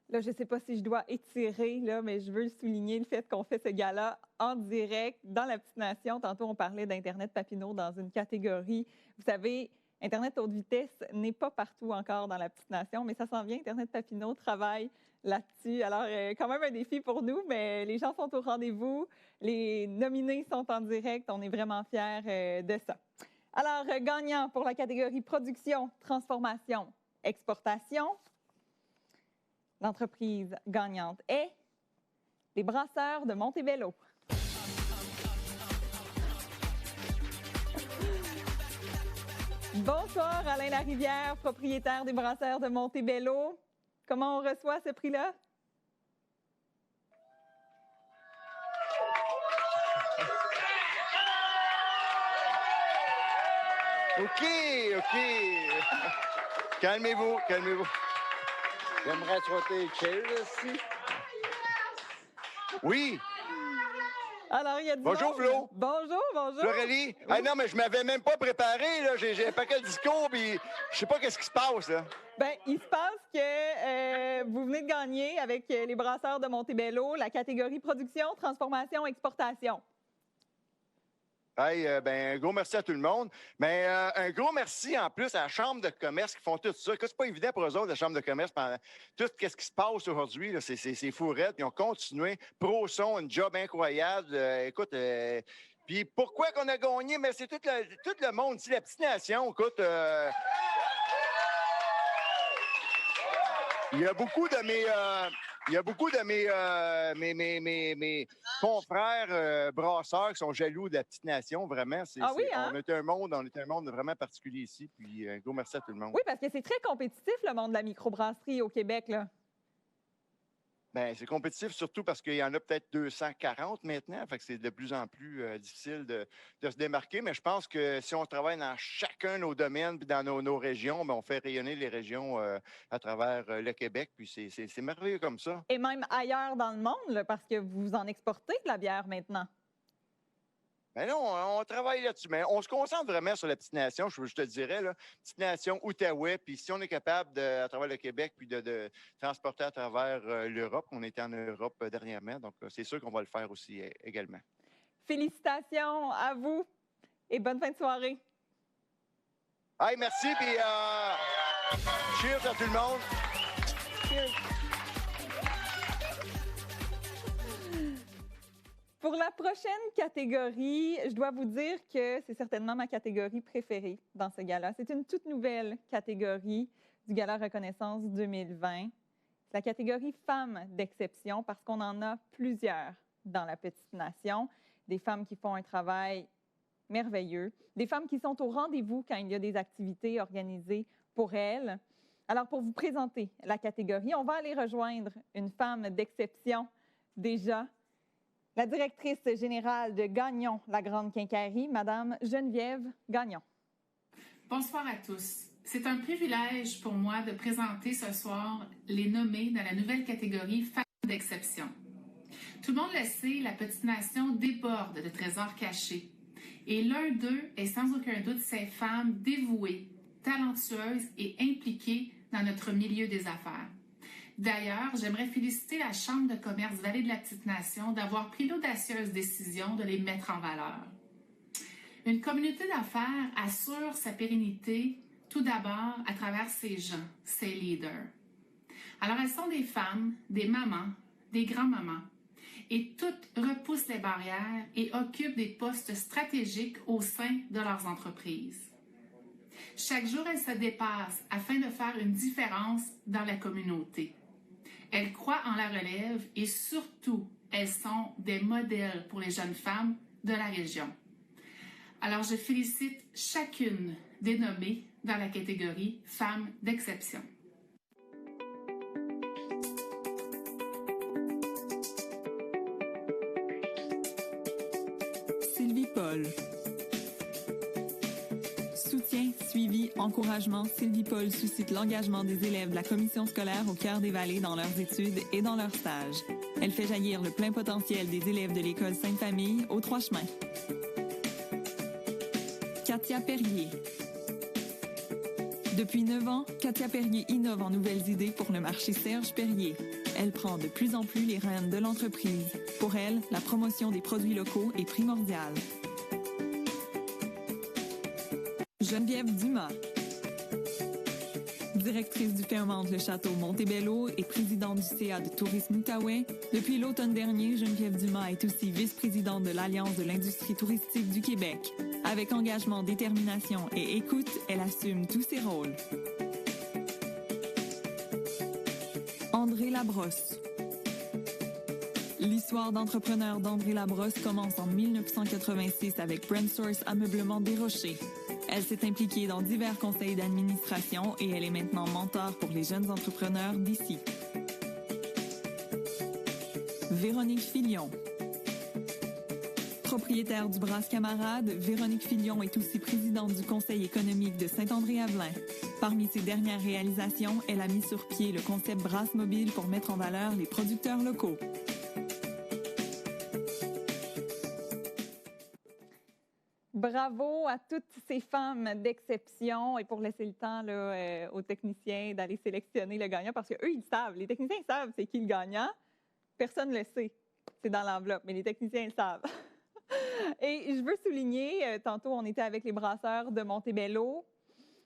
S1: Là, je ne sais pas si je dois étirer, là, mais je veux souligner le fait qu'on fait ce gala en direct dans la Petite Nation. Tantôt, on parlait d'Internet Papineau dans une catégorie. Vous savez, Internet haute vitesse n'est pas partout encore dans la Petite Nation, mais ça s'en vient. Internet Papineau travaille là-dessus. Alors, quand même un défi pour nous, mais les gens sont au rendez-vous. Les nominés sont en direct. On est vraiment fiers de ça. Alors, gagnant pour la catégorie production, transformation, exportation, l'entreprise gagnante est les Brasseurs de Montebello. Bonsoir, Alain Larivière, propriétaire des Brasseurs de Montebello. Comment on reçoit ce prix-là?
S21: OK. Calmez-vous. J'aimerais souhaiter chair ici. Oui.
S1: Alors, il y a du
S21: Bonjour,
S1: monde.
S21: Flo.
S1: Bonjour.
S21: Florélie. Ah non, mais je m'avais même pas préparé. Là. J'ai un paquet de discours, puis je sais pas qu'est-ce qui se passe. Là.
S1: Bien, il se passe que vous venez de gagner avec les Brasseurs de Montebello la catégorie production, transformation, exportation.
S21: Hey, un gros merci à tout le monde. Mais un gros merci en plus à la Chambre de commerce qui font tout ça. C'est pas évident pour eux autres, la Chambre de commerce, pendant tout ce qui se passe aujourd'hui. C'est fou raide. Ils ont continué. Pro-son, un job incroyable. Écoute, puis pourquoi qu'on a gagné? Mais c'est tout le monde ici, la petite nation. Écoute, il y a beaucoup de mes confrères brasseurs qui sont jaloux de la petite nation, vraiment.
S1: Oui, hein?
S21: On est un monde vraiment particulier ici. Puis un gros merci à tout le monde.
S1: Oui, parce que c'est très compétitif, le monde de la microbrasserie au Québec, là.
S21: Bien, c'est compétitif surtout parce qu'il y en a peut-être 240 maintenant. Fait que c'est de plus en plus difficile de se démarquer. Mais je pense que si on travaille dans chacun de nos domaines puis dans nos régions, bien, on fait rayonner les régions à travers le Québec. Puis c'est merveilleux comme ça.
S1: Et même ailleurs dans le monde, là, parce que vous en exportez de la bière maintenant.
S21: Ben non, on travaille là-dessus. Mais on se concentre vraiment sur la petite nation, je te dirais, là. Petite nation, Outaouais. Puis si on est capable, à travers le Québec, puis de transporter à travers l'Europe, on était en Europe dernièrement, donc c'est sûr qu'on va le faire aussi également.
S1: Félicitations à vous et bonne fin de soirée.
S21: Hey, merci, puis cheers à tout le monde.
S1: Cheers. Pour la prochaine catégorie, je dois vous dire que c'est certainement ma catégorie préférée dans ce gala. C'est une toute nouvelle catégorie du Gala Reconnaissance 2020. C'est la catégorie Femmes d'exception parce qu'on en a plusieurs dans la petite nation. Des femmes qui font un travail merveilleux, des femmes qui sont au rendez-vous quand il y a des activités organisées pour elles. Alors, pour vous présenter la catégorie, on va aller rejoindre une femme d'exception déjà. La directrice générale de Gagnon, la Grande Quincaillerie, Madame Geneviève Gagnon.
S14: Bonsoir à tous. C'est un privilège pour moi de présenter ce soir les nommés dans la nouvelle catégorie Femmes d'exception. Tout le monde le sait, la petite nation déborde de trésors cachés. Et l'un d'eux est sans aucun doute ces femmes dévouées, talentueuses et impliquées dans notre milieu des affaires. D'ailleurs, j'aimerais féliciter la Chambre de commerce Vallée de la Petite-Nation d'avoir pris l'audacieuse décision de les mettre en valeur. Une communauté d'affaires assure sa pérennité tout d'abord à travers ses gens, ses leaders. Alors, elles sont des femmes, des mamans, des grands-mamans, et toutes repoussent les barrières et occupent des postes stratégiques au sein de leurs entreprises. Chaque jour, elles se dépassent afin de faire une différence dans la communauté. Elles croient en la relève et surtout, elles sont des modèles pour les jeunes femmes de la région. Alors, je félicite chacune des nommées dans la catégorie Femmes d'exception.
S4: Sylvie Paul. Soutien, suivi, encouragement, Sylvie Paul suscite l'engagement des élèves de la commission scolaire au cœur des vallées dans leurs études et dans leurs stages. Elle fait jaillir le plein potentiel des élèves de l'école Sainte-Famille aux Trois-Chemins. Katia Perrier. Depuis 9 ans, Katia Perrier innove en nouvelles idées pour le marché Serge Perrier. Elle prend de plus en plus les rênes de l'entreprise. Pour elle, la promotion des produits locaux est primordiale. Geneviève Dumas. Directrice du Fairmont Le Château Montebello et présidente du CA de Tourisme Outaouais, depuis l'automne dernier, Geneviève Dumas est aussi vice-présidente de l'Alliance de l'industrie touristique du Québec. Avec engagement, détermination et écoute, elle assume tous ses rôles. André Labrosse. L'histoire d'entrepreneur d'André Labrosse commence en 1986 avec Brandsource Ameublement des Rochers. Elle s'est impliquée dans divers conseils d'administration et elle est maintenant mentor pour les jeunes entrepreneurs d'ici. Véronique Filion. Propriétaire du Brasse Camarade, Véronique Filion est aussi présidente du Conseil économique de Saint-André-Avelin. Parmi ses dernières réalisations, elle a mis sur pied le concept Brasse Mobile pour mettre en valeur les producteurs locaux.
S1: Bravo à toutes ces femmes d'exception et pour laisser le temps là, aux techniciens d'aller sélectionner le gagnant parce qu'eux, ils savent. Les techniciens ils savent c'est qui le gagnant. Personne ne le sait. C'est dans l'enveloppe, mais les techniciens le savent. Et je veux souligner, tantôt, on était avec les brasseurs de Montebello.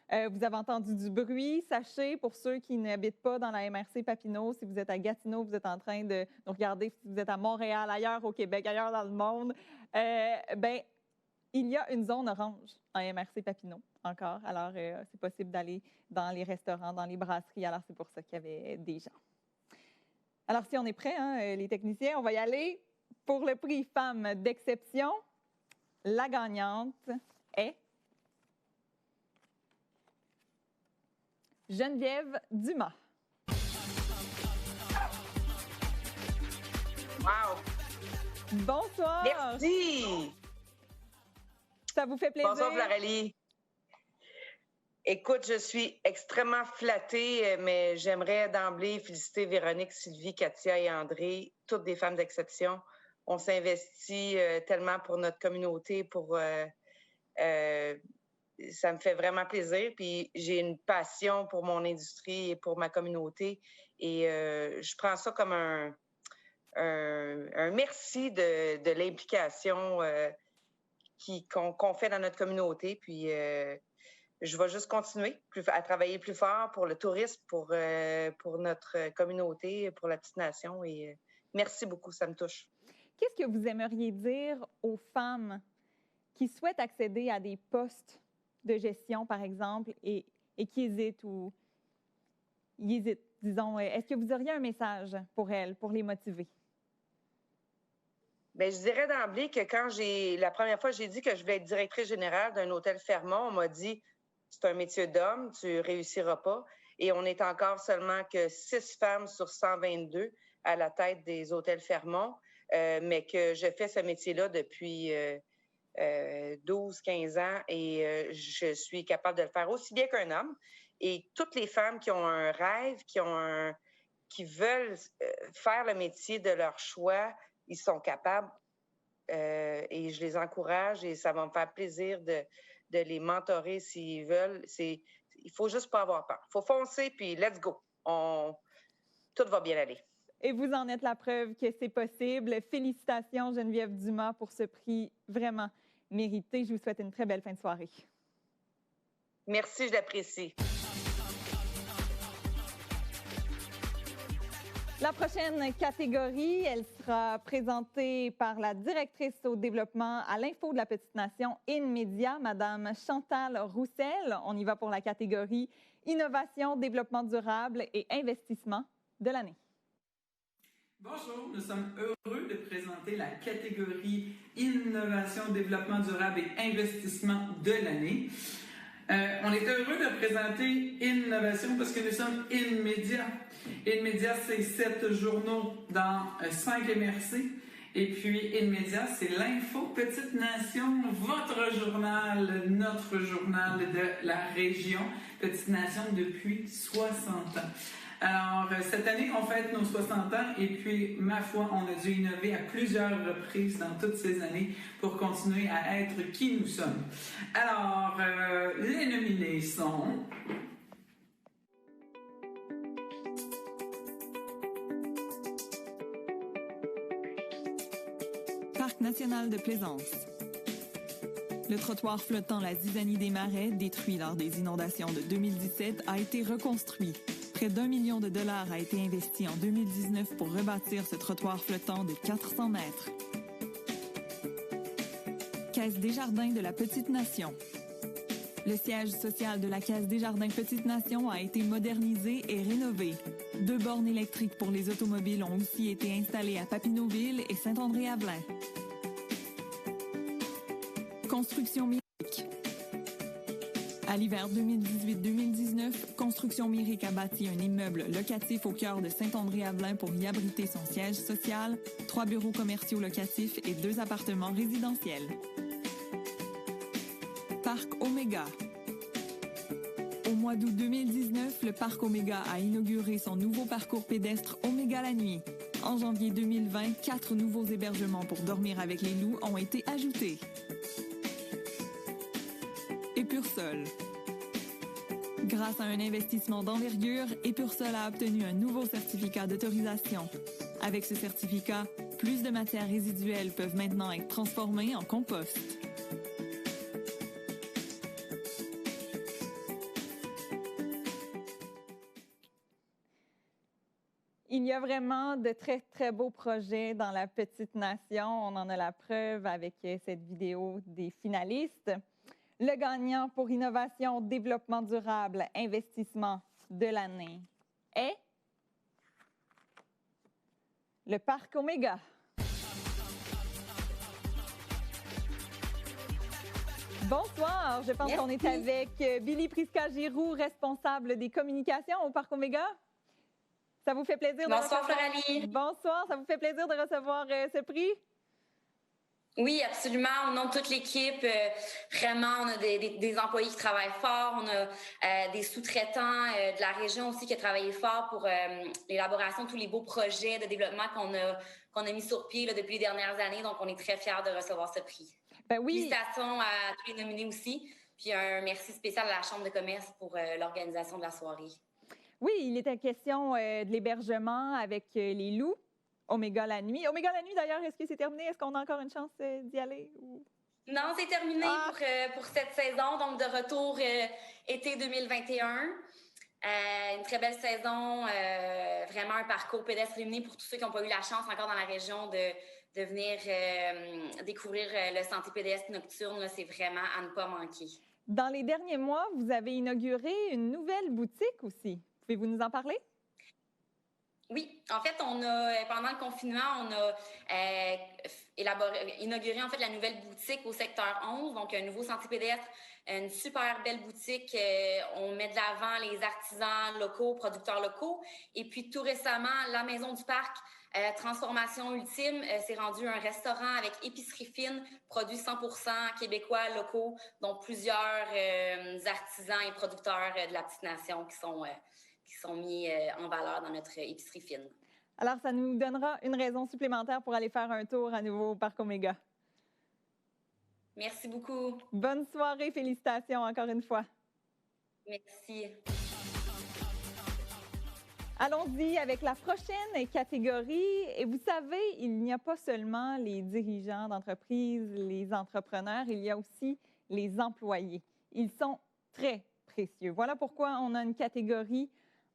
S1: Vous avez entendu du bruit. Sachez, pour ceux qui n'habitent pas dans la MRC Papineau, si vous êtes à Gatineau, vous êtes en train de nous regarder, si vous êtes à Montréal, ailleurs au Québec, ailleurs dans le monde, il y a une zone orange en MRC Papineau encore. Alors, c'est possible d'aller dans les restaurants, dans les brasseries. Alors, c'est pour ça qu'il y avait des gens. Alors, si on est prêts, hein, les techniciens, on va y aller pour le prix Femmes d'exception. La gagnante est Geneviève Dumas.
S2: Wow!
S1: Bonsoir!
S2: Merci!
S1: Ça vous fait plaisir?
S2: Bonsoir, Floralie. Écoute, je suis extrêmement flattée, mais j'aimerais d'emblée féliciter Véronique, Sylvie, Katia et André, toutes des femmes d'exception. On s'investit tellement pour notre communauté, ça me fait vraiment plaisir. Puis j'ai une passion pour mon industrie et pour ma communauté. Et je prends ça comme un merci de l'implication qu'on fait dans notre communauté. Puis je vais juste continuer à travailler plus fort pour le tourisme, pour notre communauté, pour la petite nation. Et merci beaucoup, ça me touche.
S1: Qu'est-ce que vous aimeriez dire aux femmes qui souhaitent accéder à des postes de gestion, par exemple, et qui hésitent disons, est-ce que vous auriez un message pour elles, pour les motiver?
S2: Bien, je dirais d'emblée que la première fois, j'ai dit que je voulais être directrice générale d'un hôtel Fermont, on m'a dit « c'est un métier d'homme, tu réussiras pas ». Et on est encore seulement que 6 femmes sur 122 à la tête des hôtels Fermont. Mais que je fais ce métier-là depuis 12-15 ans et je suis capable de le faire aussi bien qu'un homme. Et toutes les femmes qui ont un rêve, qui veulent faire le métier de leur choix, ils sont capables et je les encourage et ça va me faire plaisir de les mentorer s'ils veulent. Il faut juste pas avoir peur. Il faut foncer puis let's go. Tout va bien aller.
S1: Et vous en êtes la preuve que c'est possible. Félicitations, Geneviève Dumas, pour ce prix vraiment mérité. Je vous souhaite une très belle fin de soirée.
S2: Merci, je l'apprécie.
S1: La prochaine catégorie, elle sera présentée par la directrice au développement à l'Info de la Petite Nation InMédia, Mme Chantal Roussel. On y va pour la catégorie Innovation, développement durable et investissement de l'année.
S22: Bonjour, nous sommes heureux de présenter la catégorie Innovation, développement durable et investissement de l'année. On est heureux de présenter Innovation parce que nous sommes InMédia. InMédia, c'est 7 journaux dans 5 MRC. Et puis, InMédia, c'est l'Info Petite Nation, votre journal, notre journal de la région Petite Nation depuis 60 ans. Alors, cette année, on fête nos 60 ans et puis, ma foi, on a dû innover à plusieurs reprises dans toutes ces années pour continuer à être qui nous sommes. Alors, les nominés sont...
S4: Parc national de Plaisance. Le trottoir flottant la Zizanie des Marais, détruit lors des inondations de 2017, a été reconstruit. Près d'1 million de dollars a été investi en 2019 pour rebâtir ce trottoir flottant de 400 mètres. Caisse Desjardins de la Petite Nation. Le siège social de la Caisse Desjardins Petite Nation a été modernisé et rénové. 2 bornes électriques pour les automobiles ont aussi été installées à Papineauville et Saint-André-Avelin. Construction Myrique. À l'hiver 2018-2019, Construction Myrique a bâti un immeuble locatif au cœur de Saint-André-Avelin pour y abriter son siège social, 3 bureaux commerciaux locatifs et 2 appartements résidentiels. Parc Omega. Au mois d'août 2019, le Parc Omega a inauguré son nouveau parcours pédestre Omega la nuit. En janvier 2020, 4 nouveaux hébergements pour dormir avec les loups ont été ajoutés. Épursol. Grâce à un investissement d'envergure, Épursol a obtenu un nouveau certificat d'autorisation. Avec ce certificat, plus de matières résiduelles peuvent maintenant être transformées en compost.
S1: Il y a vraiment de très, très beaux projets dans la Petite Nation. On en a la preuve avec cette vidéo des finalistes. Le gagnant pour Innovation, Développement durable, Investissement de l'année est le Parc Omega. Bonsoir, je pense qu'on est avec Billy Prisca-Giroux, responsable des communications au Parc Omega. Ça vous fait plaisir de
S3: Bonsoir, Floralie.
S1: Bonsoir, ça vous fait plaisir de recevoir ce prix?
S3: Oui, absolument. Au nom de toute l'équipe, vraiment, on a des employés qui travaillent fort. On a des sous-traitants de la région aussi qui ont travaillé fort pour l'élaboration de tous les beaux projets de développement qu'on a mis sur pied là, depuis les dernières années. Donc, on est très fiers de recevoir ce prix.
S1: Ben oui.
S3: Félicitations à tous les nominés aussi. Puis un merci spécial à la Chambre de commerce pour l'organisation de la soirée.
S1: Oui, il était question de l'hébergement avec les loups. Omega la nuit. Omega la nuit, d'ailleurs, est-ce que c'est terminé? Est-ce qu'on a encore une chance d'y aller? Ou...
S3: Non, c'est terminé pour cette saison. Donc, de retour été 2021. Une très belle saison. Vraiment un parcours pédestre illuminé pour tous ceux qui n'ont pas eu la chance encore dans la région de venir découvrir le Sentier pédestre nocturne. Là, c'est vraiment à ne pas manquer.
S1: Dans les derniers mois, vous avez inauguré une nouvelle boutique aussi. Pouvez-vous nous en parler?
S3: Oui, en fait, pendant le confinement, on a inauguré en fait la nouvelle boutique au secteur 11, donc un nouveau sentier pédestre, une super belle boutique. On met de l'avant les artisans locaux, producteurs locaux. Et puis tout récemment, la Maison du Parc, transformation ultime, s'est rendu un restaurant avec épicerie fine, produits 100% québécois, locaux, dont plusieurs artisans et producteurs de la Petite Nation qui sont mis en valeur dans notre épicerie fine.
S1: Alors, ça nous donnera une raison supplémentaire pour aller faire un tour à nouveau au Parc Omega.
S3: Merci beaucoup.
S1: Bonne soirée, félicitations encore une fois.
S3: Merci.
S1: Allons-y avec la prochaine catégorie. Et vous savez, il n'y a pas seulement les dirigeants d'entreprise, les entrepreneurs, il y a aussi les employés. Ils sont très précieux. Voilà pourquoi on a une catégorie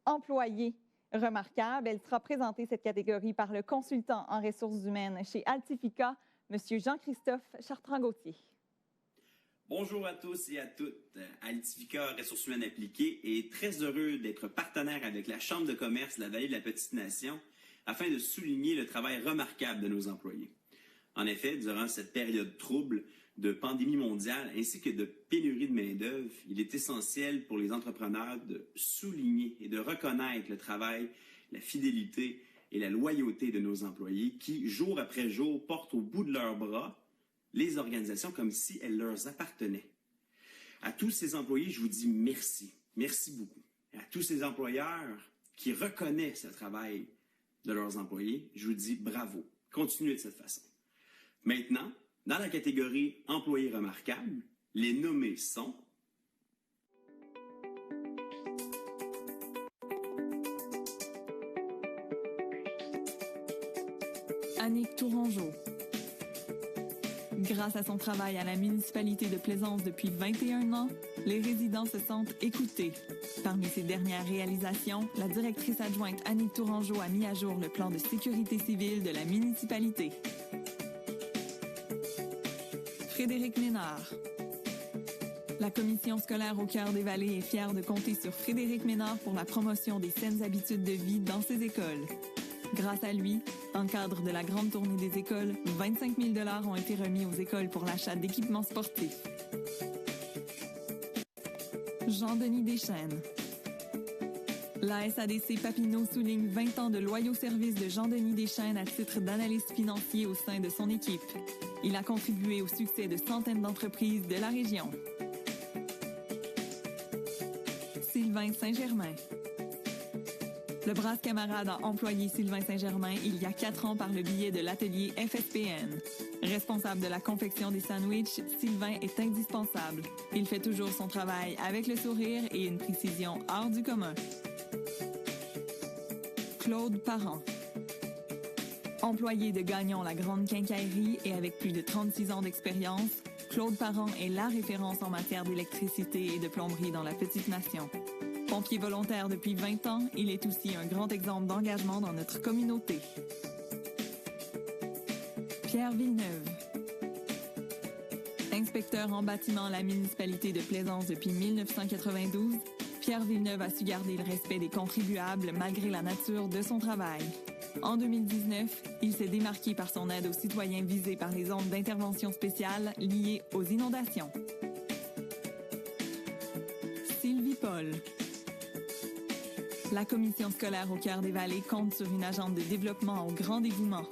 S1: employé remarquable. Elle sera présentée, cette catégorie, par le consultant en ressources humaines chez Altifica, M. Jean-Christophe Chartrand-Gauthier.
S6: Bonjour à tous et à toutes. Altifica Ressources humaines appliquées est très heureux d'être partenaire avec la Chambre de commerce de la Vallée de la Petite Nation afin de souligner le travail remarquable de nos employés. En effet, durant cette période trouble de pandémie mondiale ainsi que de pénurie de main-d'œuvre, il est essentiel pour les entrepreneurs de souligner et de reconnaître le travail, la fidélité et la loyauté de nos employés qui, jour après jour, portent au bout de leurs bras les organisations comme si elles leur appartenaient. À tous ces employés, je vous dis merci. Merci beaucoup. Et à tous ces employeurs qui reconnaissent le travail de leurs employés, je vous dis bravo. Continuez de cette façon. Maintenant, dans la catégorie employés remarquables, les nommés sont
S4: Annick Tourangeau. Grâce à son travail à la municipalité de Plaisance depuis 21 ans, les résidents se sentent écoutés. Parmi ses dernières réalisations, la directrice adjointe Annick Tourangeau a mis à jour le plan de sécurité civile de la municipalité. Frédéric Ménard. La commission scolaire au cœur des vallées est fière de compter sur Frédéric Ménard pour la promotion des saines habitudes de vie dans ses écoles. Grâce à lui, dans le cadre de la grande tournée des écoles, 25 000 $ ont été remis aux écoles pour l'achat d'équipements sportifs. Jean-Denis Deschênes. La SADC Papineau souligne 20 ans de loyaux services de Jean-Denis Deschênes à titre d'analyste financier au sein de son équipe. Il a contribué au succès de centaines d'entreprises de la région. Sylvain Saint-Germain. Le Brasse Camarade a employé Sylvain Saint-Germain il y a 4 ans par le biais de l'atelier FSPN. Responsable de la confection des sandwichs, Sylvain est indispensable. Il fait toujours son travail avec le sourire et une précision hors du commun. Claude Parent. Employé de Gagnon la Grande Quincaillerie et avec plus de 36 ans d'expérience, Claude Parent est la référence en matière d'électricité et de plomberie dans la petite nation. Pompier volontaire depuis 20 ans, il est aussi un grand exemple d'engagement dans notre communauté. Pierre Villeneuve. Inspecteur en bâtiment à la municipalité de Plaisance depuis 1992, Pierre Villeneuve a su garder le respect des contribuables malgré la nature de son travail. En 2019, il s'est démarqué par son aide aux citoyens visés par les zones d'intervention spéciale liées aux inondations. Sylvie Paul. La commission scolaire au cœur des vallées compte sur une agente de développement au grand dévouement.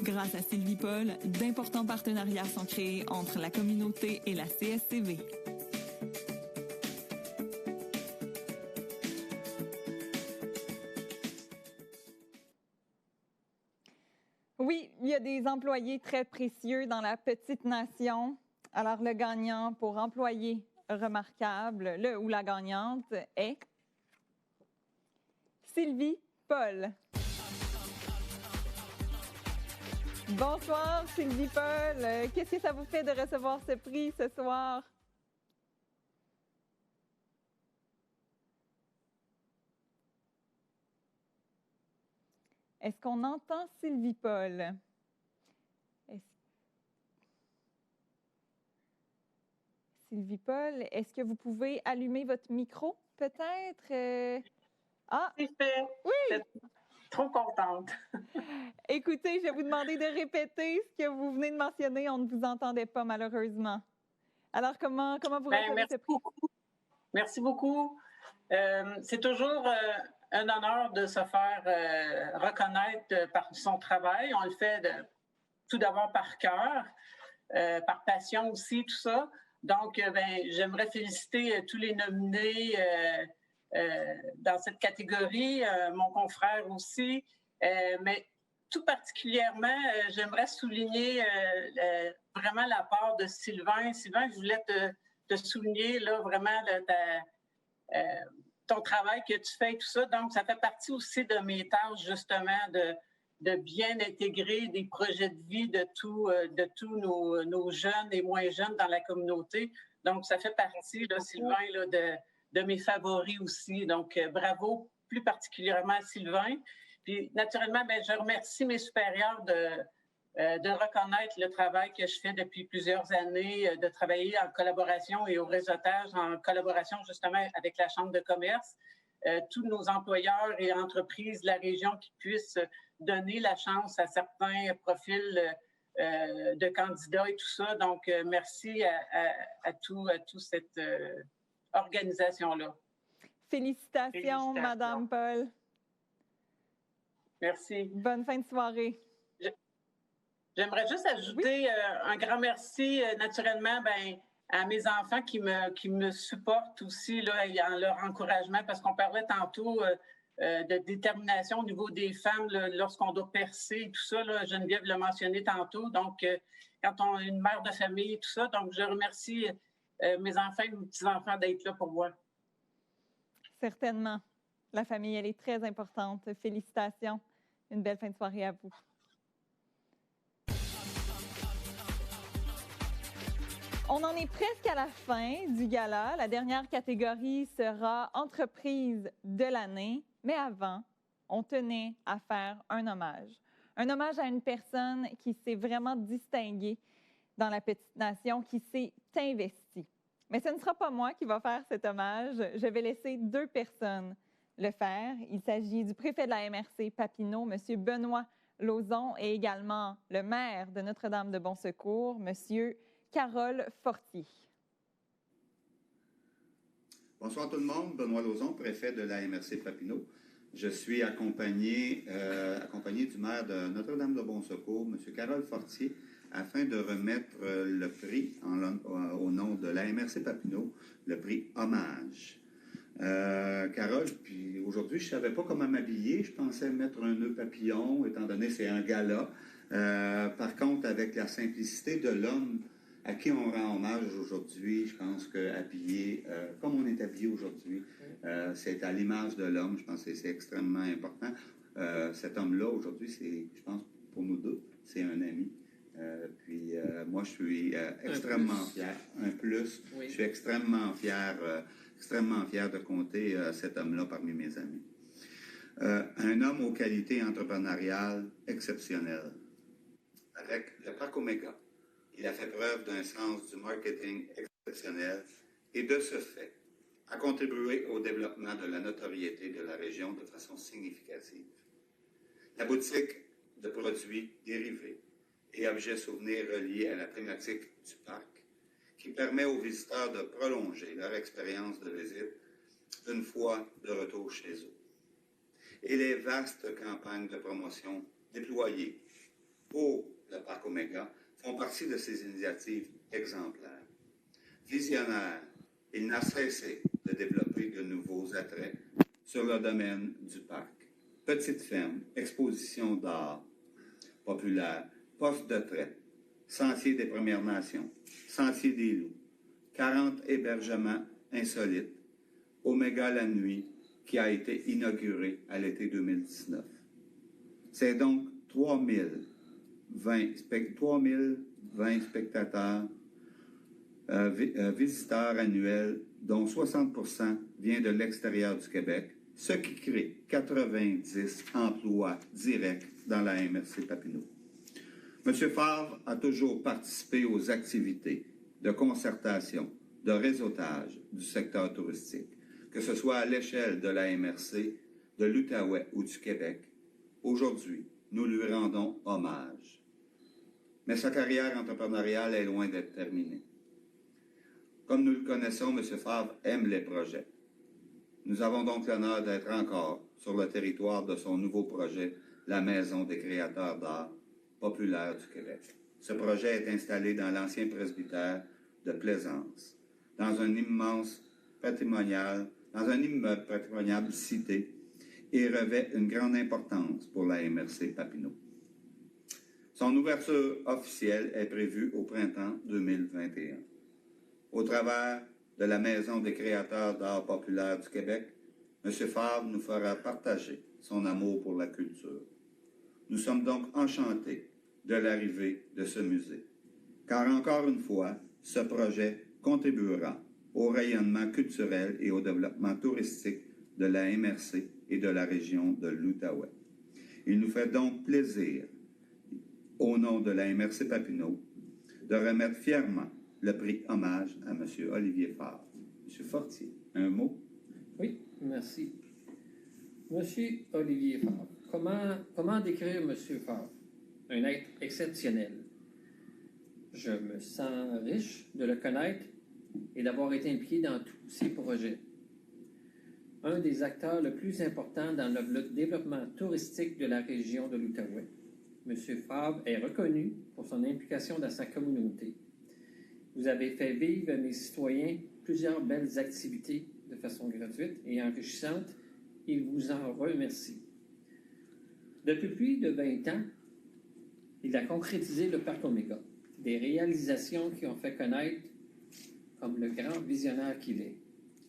S4: Grâce à Sylvie Paul, d'importants partenariats sont créés entre la communauté et la CSCV.
S1: Oui, il y a des employés très précieux dans la petite nation. Alors, le gagnant pour employé remarquable, le ou la gagnante est Sylvie Paul. Bonsoir, Sylvie Paul. Qu'est-ce que ça vous fait de recevoir ce prix ce soir? Est-ce qu'on entend Sylvie Paul? Sylvie Paul, est-ce que vous pouvez allumer votre micro, peut-être? Ah!
S5: C'est fait.
S1: Oui!
S5: Je suis trop contente.
S1: Écoutez, je vais vous demander de répéter ce que vous venez de mentionner. On ne vous entendait pas, malheureusement. Alors, comment vous recevez ce prix?
S5: Merci beaucoup. C'est toujours un honneur de se faire reconnaître par son travail. On le fait tout d'abord par cœur, par passion aussi, tout ça. Donc, j'aimerais féliciter tous les nominés dans cette catégorie, mon confrère aussi, mais tout particulièrement, j'aimerais souligner vraiment la part de Sylvain. Sylvain, je voulais te souligner là, vraiment ton travail que tu fais et tout ça. Donc, ça fait partie aussi de mes tâches, justement, de bien intégrer des projets de vie de tous nos jeunes et moins jeunes dans la communauté. Donc, ça fait partie, là, Sylvain, là, de mes favoris aussi. Donc, bravo plus particulièrement à Sylvain. Puis, naturellement, je remercie mes supérieurs de reconnaître le travail que je fais depuis plusieurs années, de travailler en collaboration et au réseautage, en collaboration justement avec la Chambre de commerce, tous nos employeurs et entreprises de la région qui puissent donner la chance à certains profils de candidats et tout ça. Donc, merci à toute cette organisation-là.
S1: Félicitations, Madame Paul.
S5: Merci.
S1: Bonne fin de soirée.
S5: J'aimerais juste ajouter un grand merci, naturellement, à mes enfants qui me supportent aussi là, en leur encouragement, parce qu'on parlait tantôt de détermination au niveau des femmes lorsqu'on doit percer et tout ça. Là, Geneviève l'a mentionné tantôt. Donc, quand on est une mère de famille et tout ça, donc je remercie mes enfants et mes petits-enfants d'être là pour moi.
S1: Certainement. La famille, elle est très importante. Félicitations. Une belle fin de soirée à vous. On en est presque à la fin du gala. La dernière catégorie sera entreprise de l'année. Mais avant, on tenait à faire un hommage. Un hommage à une personne qui s'est vraiment distinguée dans la petite nation qui s'est investie. Mais ce ne sera pas moi qui va faire cet hommage. Je vais laisser 2 personnes le faire. Il s'agit du préfet de la MRC Papineau, M. Benoît Lauzon, et également le maire de Notre-Dame-de-Bon-Secours, M. Carole Fortier.
S7: Bonsoir tout le monde. Benoît Lauzon, préfet de la MRC Papineau. Je suis accompagné du maire de Notre-Dame-de-Bon-Secours, M. Carole Fortier, afin de remettre le prix au nom de la MRC Papineau, le prix Hommage. Carole, puis aujourd'hui, je ne savais pas comment m'habiller. Je pensais mettre un nœud papillon, étant donné que c'est un gala. Par contre, avec la simplicité de l'homme à qui on rend hommage aujourd'hui, je pense qu'habiller, comme on est habillé aujourd'hui, c'est à l'image de l'homme. Je pense que c'est extrêmement important. Cet homme-là, aujourd'hui, je pense, pour nous deux, c'est un ami. Moi, je suis extrêmement fier. Un plus. Oui. Je suis extrêmement fier de compter cet homme-là parmi mes amis. Un homme aux qualités entrepreneuriales exceptionnelles. Avec le Parc Omega, il a fait preuve d'un sens du marketing exceptionnel et de ce fait, a contribué au développement de la notoriété de la région de façon significative. La boutique de produits dérivés et objets souvenirs reliés à la thématique du parc, qui permet aux visiteurs de prolonger leur expérience de visite une fois de retour chez eux. Et les vastes campagnes de promotion déployées pour le Parc Omega font partie de ces initiatives exemplaires. Visionnaire, il n'a cessé de développer de nouveaux attraits sur le domaine du parc. Petite ferme, exposition d'art populaire, poste de traite, sentier des Premières Nations, sentier des loups, 40 hébergements insolites, Omega la nuit, qui a été inauguré à l'été 2019. C'est donc 3020 spectateurs, visiteurs annuels, dont 60% vient de l'extérieur du Québec, ce qui crée 90 emplois directs dans la MRC Papineau. M. Favre a toujours participé aux activités de concertation, de réseautage du secteur touristique, que ce soit à l'échelle de la MRC, de l'Outaouais ou du Québec. Aujourd'hui, nous lui rendons hommage. Mais sa carrière entrepreneuriale est loin d'être terminée. Comme nous le connaissons, M. Favre aime les projets. Nous avons donc l'honneur d'être encore sur le territoire de son nouveau projet, la Maison des créateurs d'art populaire du Québec. Ce projet est installé dans l'ancien presbytère de Plaisance, dans un immeuble patrimonial cité, et revêt une grande importance pour la MRC Papineau. Son ouverture officielle est prévue au printemps 2021. Au travers de la Maison des créateurs d'art populaire du Québec, M. Favre nous fera partager son amour pour la culture. Nous sommes donc enchantés de l'arrivée de ce musée, car encore une fois, ce projet contribuera au rayonnement culturel et au développement touristique de la MRC et de la région de l'Outaouais. Il nous fait donc plaisir, au nom de la MRC Papineau, de remettre fièrement le prix hommage à M. Olivier Favre. M. Fortier, un mot?
S9: Oui, merci. Monsieur Olivier Favre, comment décrire M. Favre? Un être exceptionnel. Je me sens riche de le connaître et d'avoir été impliqué dans tous ses projets. Un des acteurs le plus importants dans le développement touristique de la région de l'Outaouais. M. Favre est reconnu pour son implication dans sa communauté. Vous avez fait vivre à mes citoyens plusieurs belles activités de façon gratuite et enrichissante. Il vous en remercie. Depuis plus de 20 ans, il a concrétisé le Parc Omega, des réalisations qui ont fait connaître comme le grand visionnaire qu'il est.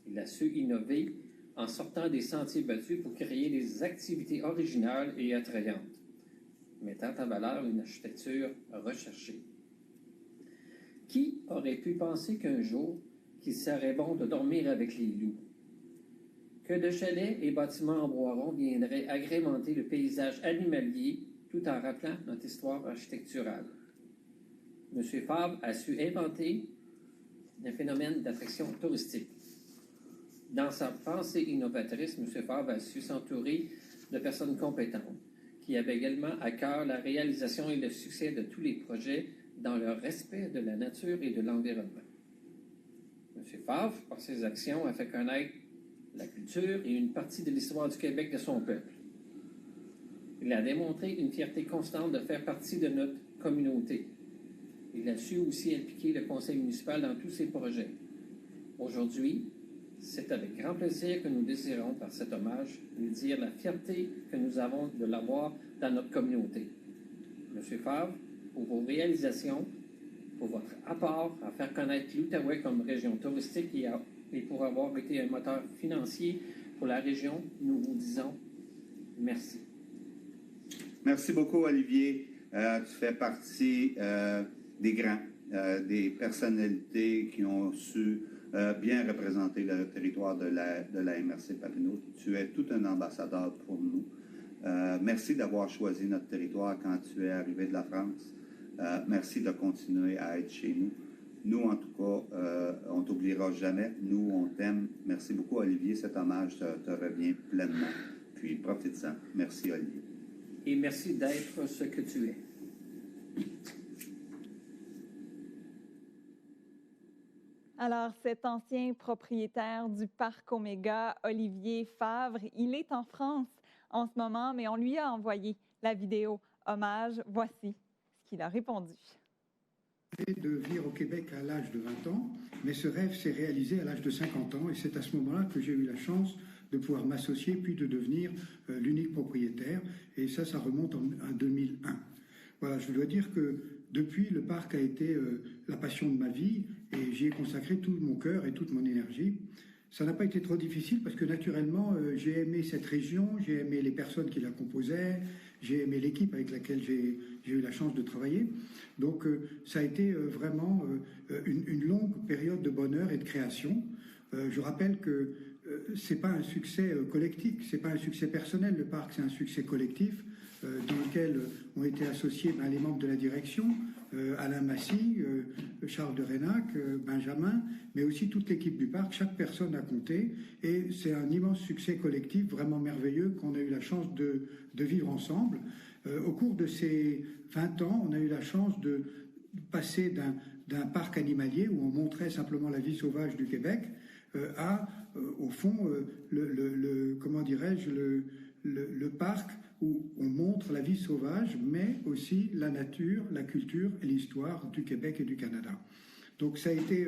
S9: Il a su innover en sortant des sentiers battus pour créer des activités originales et attrayantes, mettant en valeur une architecture recherchée. Qui aurait pu penser qu'un jour, qu'il serait bon de dormir avec les loups? Que de chalets et bâtiments en bois rond viendraient agrémenter le paysage animalier tout en rappelant notre histoire architecturale. M. Favre a su inventer un phénomène d'attraction touristique. Dans sa pensée innovatrice, M. Favre a su s'entourer de personnes compétentes qui avaient également à cœur la réalisation et le succès de tous les projets dans le respect de la nature et de l'environnement. M. Favre, par ses actions, a fait connaître la culture et une partie de l'histoire du Québec de son peuple. Il a démontré une fierté constante de faire partie de notre communauté. Il a su aussi impliquer le conseil municipal dans tous ses projets. Aujourd'hui, c'est avec grand plaisir que nous désirons, par cet hommage, lui dire la fierté que nous avons de l'avoir dans notre communauté. M. Favre, pour vos réalisations, pour votre apport à faire connaître l'Outaouais comme région touristique et pour avoir été un moteur financier pour la région, nous vous disons merci.
S7: Merci beaucoup, Olivier. Tu fais partie des grands, des personnalités qui ont su bien représenter le territoire de la MRC Papineau. Tu es tout un ambassadeur pour nous. Merci d'avoir choisi notre territoire quand tu es arrivé de la France. Merci de continuer à être chez nous. Nous, en tout cas, on ne t'oubliera jamais. Nous, on t'aime. Merci beaucoup, Olivier. Cet hommage te revient pleinement. Puis, profite-en. Merci, Olivier.
S9: Et merci d'être ce que tu es.
S1: Alors, cet ancien propriétaire du Parc Oméga, Olivier Favre, il est en France en ce moment, mais on lui a envoyé la vidéo hommage. Voici ce qu'il a répondu.
S8: De venir au Québec à l'âge de 20 ans, mais ce rêve s'est réalisé à l'âge de 50 ans et c'est à ce moment-là que j'ai eu la chance de pouvoir m'associer puis de devenir l'unique propriétaire et ça remonte à 2001. Voilà, je dois dire que depuis, le parc a été la passion de ma vie et j'y ai consacré tout mon cœur et toute mon énergie. Ça n'a pas été trop difficile parce que naturellement, j'ai aimé cette région, j'ai aimé les personnes qui la composaient, j'ai aimé l'équipe avec laquelle j'ai eu la chance de travailler. Donc, ça a été vraiment une longue période de bonheur et de création. Je rappelle que c'est pas un succès collectif, c'est pas un succès personnel, le parc, c'est un succès collectif dans lequel ont été associés les membres de la direction, Alain Massy, Charles de Renac, Benjamin, mais aussi toute l'équipe du parc. Chaque personne a compté et c'est un immense succès collectif vraiment merveilleux qu'on a eu la chance de vivre ensemble. Au cours de ces 20 ans, on a eu la chance de passer d'un parc animalier où on montrait simplement la vie sauvage du Québec à, au fond, comment dirais-je, le parc où on montre la vie sauvage, mais aussi la nature, la culture et l'histoire du Québec et du Canada. Donc ça a été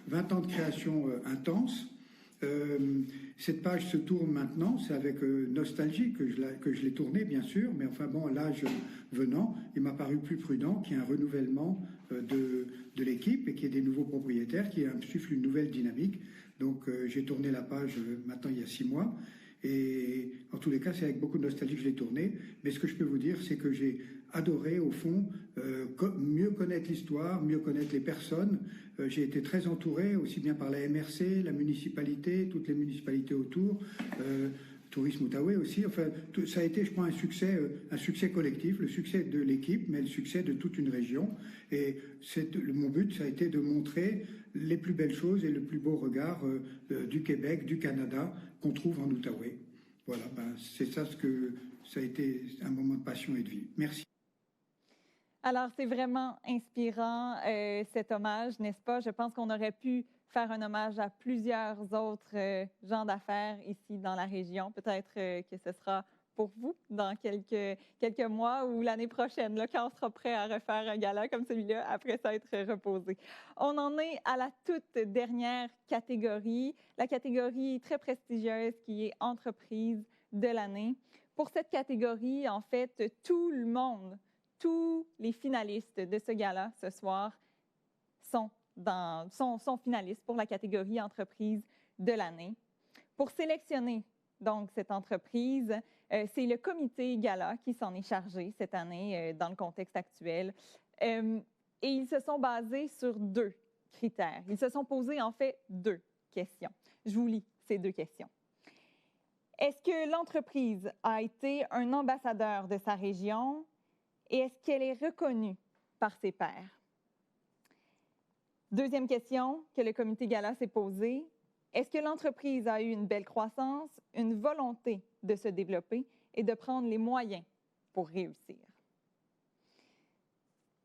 S8: 20 ans de création intense. Cette page se tourne maintenant, c'est avec nostalgie que je l'ai tournée, bien sûr, mais enfin bon, l'âge venant, il m'a paru plus prudent qu'il y ait un renouvellement de l'équipe et qu'il y ait des nouveaux propriétaires qui insufflent une nouvelle dynamique. Donc j'ai tourné la page maintenant il y a 6 mois. Et en tous les cas, c'est avec beaucoup de nostalgie que je l'ai tourné. Mais ce que je peux vous dire, c'est que j'ai adoré, au fond, mieux connaître l'histoire, mieux connaître les personnes. J'ai été très entouré, aussi bien par la MRC, la municipalité, toutes les municipalités autour, Tourisme Outaouais aussi. Enfin, ça a été, je crois, un succès collectif, le succès de l'équipe, mais le succès de toute une région. Et mon but, ça a été de montrer les plus belles choses et le plus beau regard du Québec, du Canada, qu'on trouve en Outaouais. Voilà, c'est ça ça a été un moment de passion et de vie. Merci.
S1: Alors, c'est vraiment inspirant, cet hommage, n'est-ce pas? Je pense qu'on aurait pu faire un hommage à plusieurs autres gens d'affaires ici dans la région. Peut-être que ce sera pour vous dans quelques mois ou l'année prochaine, là, quand on sera prêt à refaire un gala comme celui-là, après s'être reposé. On en est à la toute dernière catégorie, la catégorie très prestigieuse qui est Entreprise de l'année. Pour cette catégorie, en fait, tout le monde, tous les finalistes de ce gala ce soir sont finalistes pour la catégorie Entreprise de l'année. Pour sélectionner donc cette entreprise, c'est le comité gala qui s'en est chargé cette année dans le contexte actuel. Et ils se sont basés sur 2 critères. Ils se sont posés en fait 2 questions. Je vous lis ces 2 questions. Est-ce que l'entreprise a été un ambassadeur de sa région et est-ce qu'elle est reconnue par ses pairs? Deuxième question que le comité gala s'est posée. Est-ce que l'entreprise a eu une belle croissance, une volonté de se développer et de prendre les moyens pour réussir?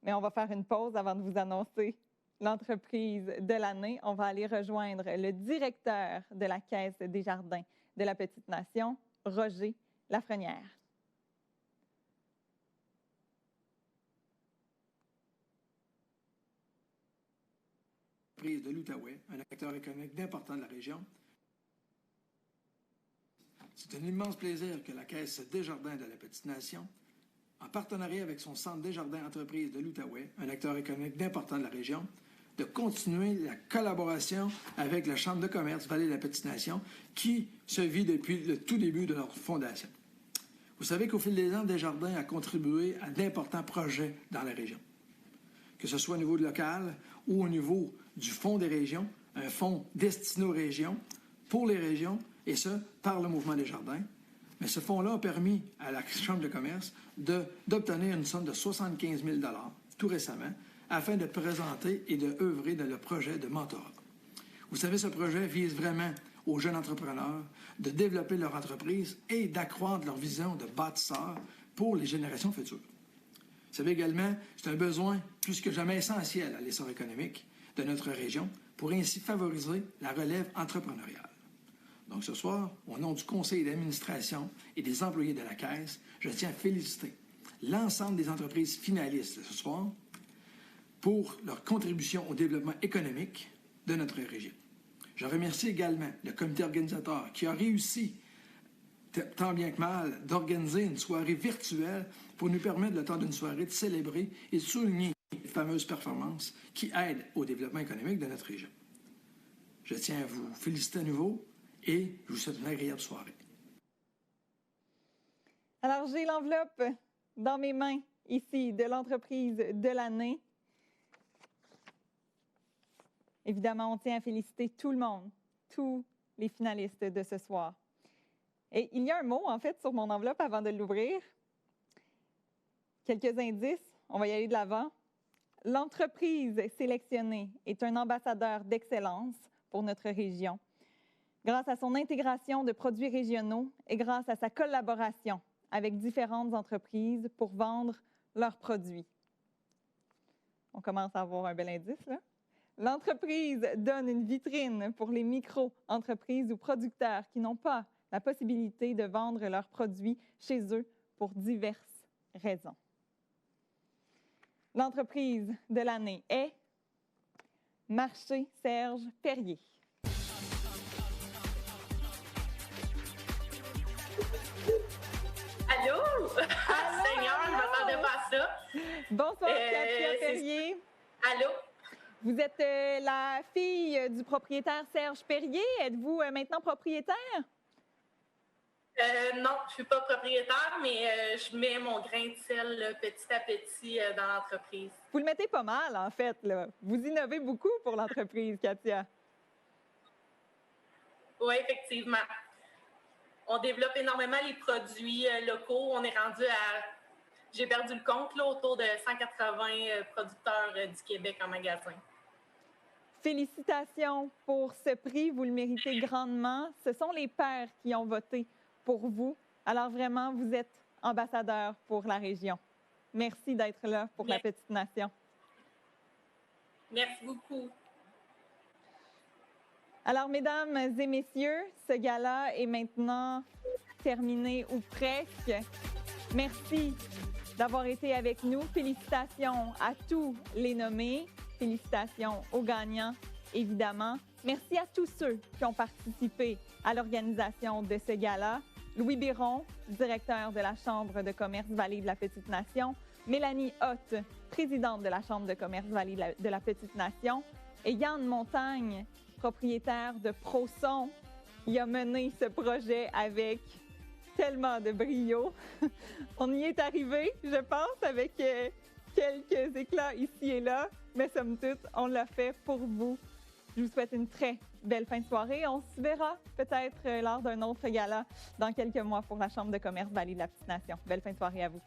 S1: Mais on va faire une pause avant de vous annoncer l'entreprise de l'année. On va aller rejoindre le directeur de la Caisse des Jardins de la Petite Nation, Roger Lafrenière.
S11: De l'Outaouais, un acteur économique d'important de la région. C'est un immense plaisir que la Caisse Desjardins de la Petite Nation, en partenariat avec son Centre Desjardins Entreprises de l'Outaouais, un acteur économique d'important de la région, de continuer la collaboration avec la Chambre de commerce Vallée de la Petite Nation qui se vit depuis le tout début de leur fondation. Vous savez qu'au fil des ans, Desjardins a contribué à d'importants projets dans la région. Que ce soit au niveau local ou au niveau du Fonds des régions, un fonds destiné aux régions, pour les régions, et ce, par le mouvement Desjardins. Mais ce fonds-là a permis à la Chambre de commerce d'obtenir une somme de 75 000 $ tout récemment, afin de présenter et de œuvrer dans le projet de mentorat. Vous savez, ce projet vise vraiment aux jeunes entrepreneurs de développer leur entreprise et d'accroître leur vision de bâtisseur pour les générations futures. Vous savez également, c'est un besoin plus que jamais essentiel à l'essor économique de notre région pour ainsi favoriser la relève entrepreneuriale. Donc ce soir, au nom du conseil d'administration et des employés de la Caisse, je tiens à féliciter l'ensemble des entreprises finalistes ce soir pour leur contribution au développement économique de notre région. Je remercie également le comité organisateur qui a réussi, tant bien que mal, d'organiser une soirée virtuelle pour nous permettre, le temps d'une soirée, de célébrer et de souligner les fameuses performances qui aident au développement économique de notre région. Je tiens à vous féliciter à nouveau et je vous souhaite une agréable soirée.
S1: Alors, j'ai l'enveloppe dans mes mains ici de l'entreprise de l'année. Évidemment, on tient à féliciter tout le monde, tous les finalistes de ce soir. Et il y a un mot, en fait, sur mon enveloppe avant de l'ouvrir. Quelques indices, on va y aller de l'avant. L'entreprise sélectionnée est un ambassadeur d'excellence pour notre région, grâce à son intégration de produits régionaux et grâce à sa collaboration avec différentes entreprises pour vendre leurs produits. On commence à avoir un bel indice, là. L'entreprise donne une vitrine pour les micro-entreprises ou producteurs qui n'ont pas la possibilité de vendre leurs produits chez eux pour diverses raisons. L'entreprise de l'année est Marché Serge Perrier.
S12: Allô? Seigneur, je ne m'attendais pas à ça.
S1: Bonsoir, Katia Perrier.
S12: Allô?
S1: Vous êtes la fille du propriétaire Serge Perrier. Êtes-vous maintenant propriétaire?
S12: Non, je ne suis pas propriétaire, mais je mets mon grain de sel petit à petit dans l'entreprise.
S1: Vous le mettez pas mal, en fait, là. Vous innovez beaucoup pour l'entreprise, Katia.
S12: Oui, effectivement. On développe énormément les produits locaux. On est rendu à, j'ai perdu le compte, là, autour de 180 producteurs du Québec en magasin.
S1: Félicitations pour ce prix. Vous le méritez grandement. Ce sont les pairs qui ont voté pour vous. Alors vraiment, vous êtes ambassadeur pour la région. Merci d'être là pour la Petite Nation.
S12: Merci beaucoup.
S1: Alors, mesdames et messieurs, ce gala est maintenant terminé ou presque. Merci d'avoir été avec nous. Félicitations à tous les nommés. Félicitations aux gagnants, évidemment. Merci à tous ceux qui ont participé à l'organisation de ce gala. Louis Biron, directeur de la Chambre de commerce Vallée de la Petite Nation. Mélanie Hott, présidente de la Chambre de commerce Vallée de la Petite Nation. Et Yann Montagne, propriétaire de ProSon. Il a mené ce projet avec tellement de brio. On y est arrivé, je pense, avec quelques éclats ici et là, mais somme toute, on l'a fait pour vous. Je vous souhaite une très belle fin de soirée. On se verra peut-être lors d'un autre gala dans quelques mois pour la Chambre de commerce Vallée de la Petite Nation. Belle fin de soirée à vous.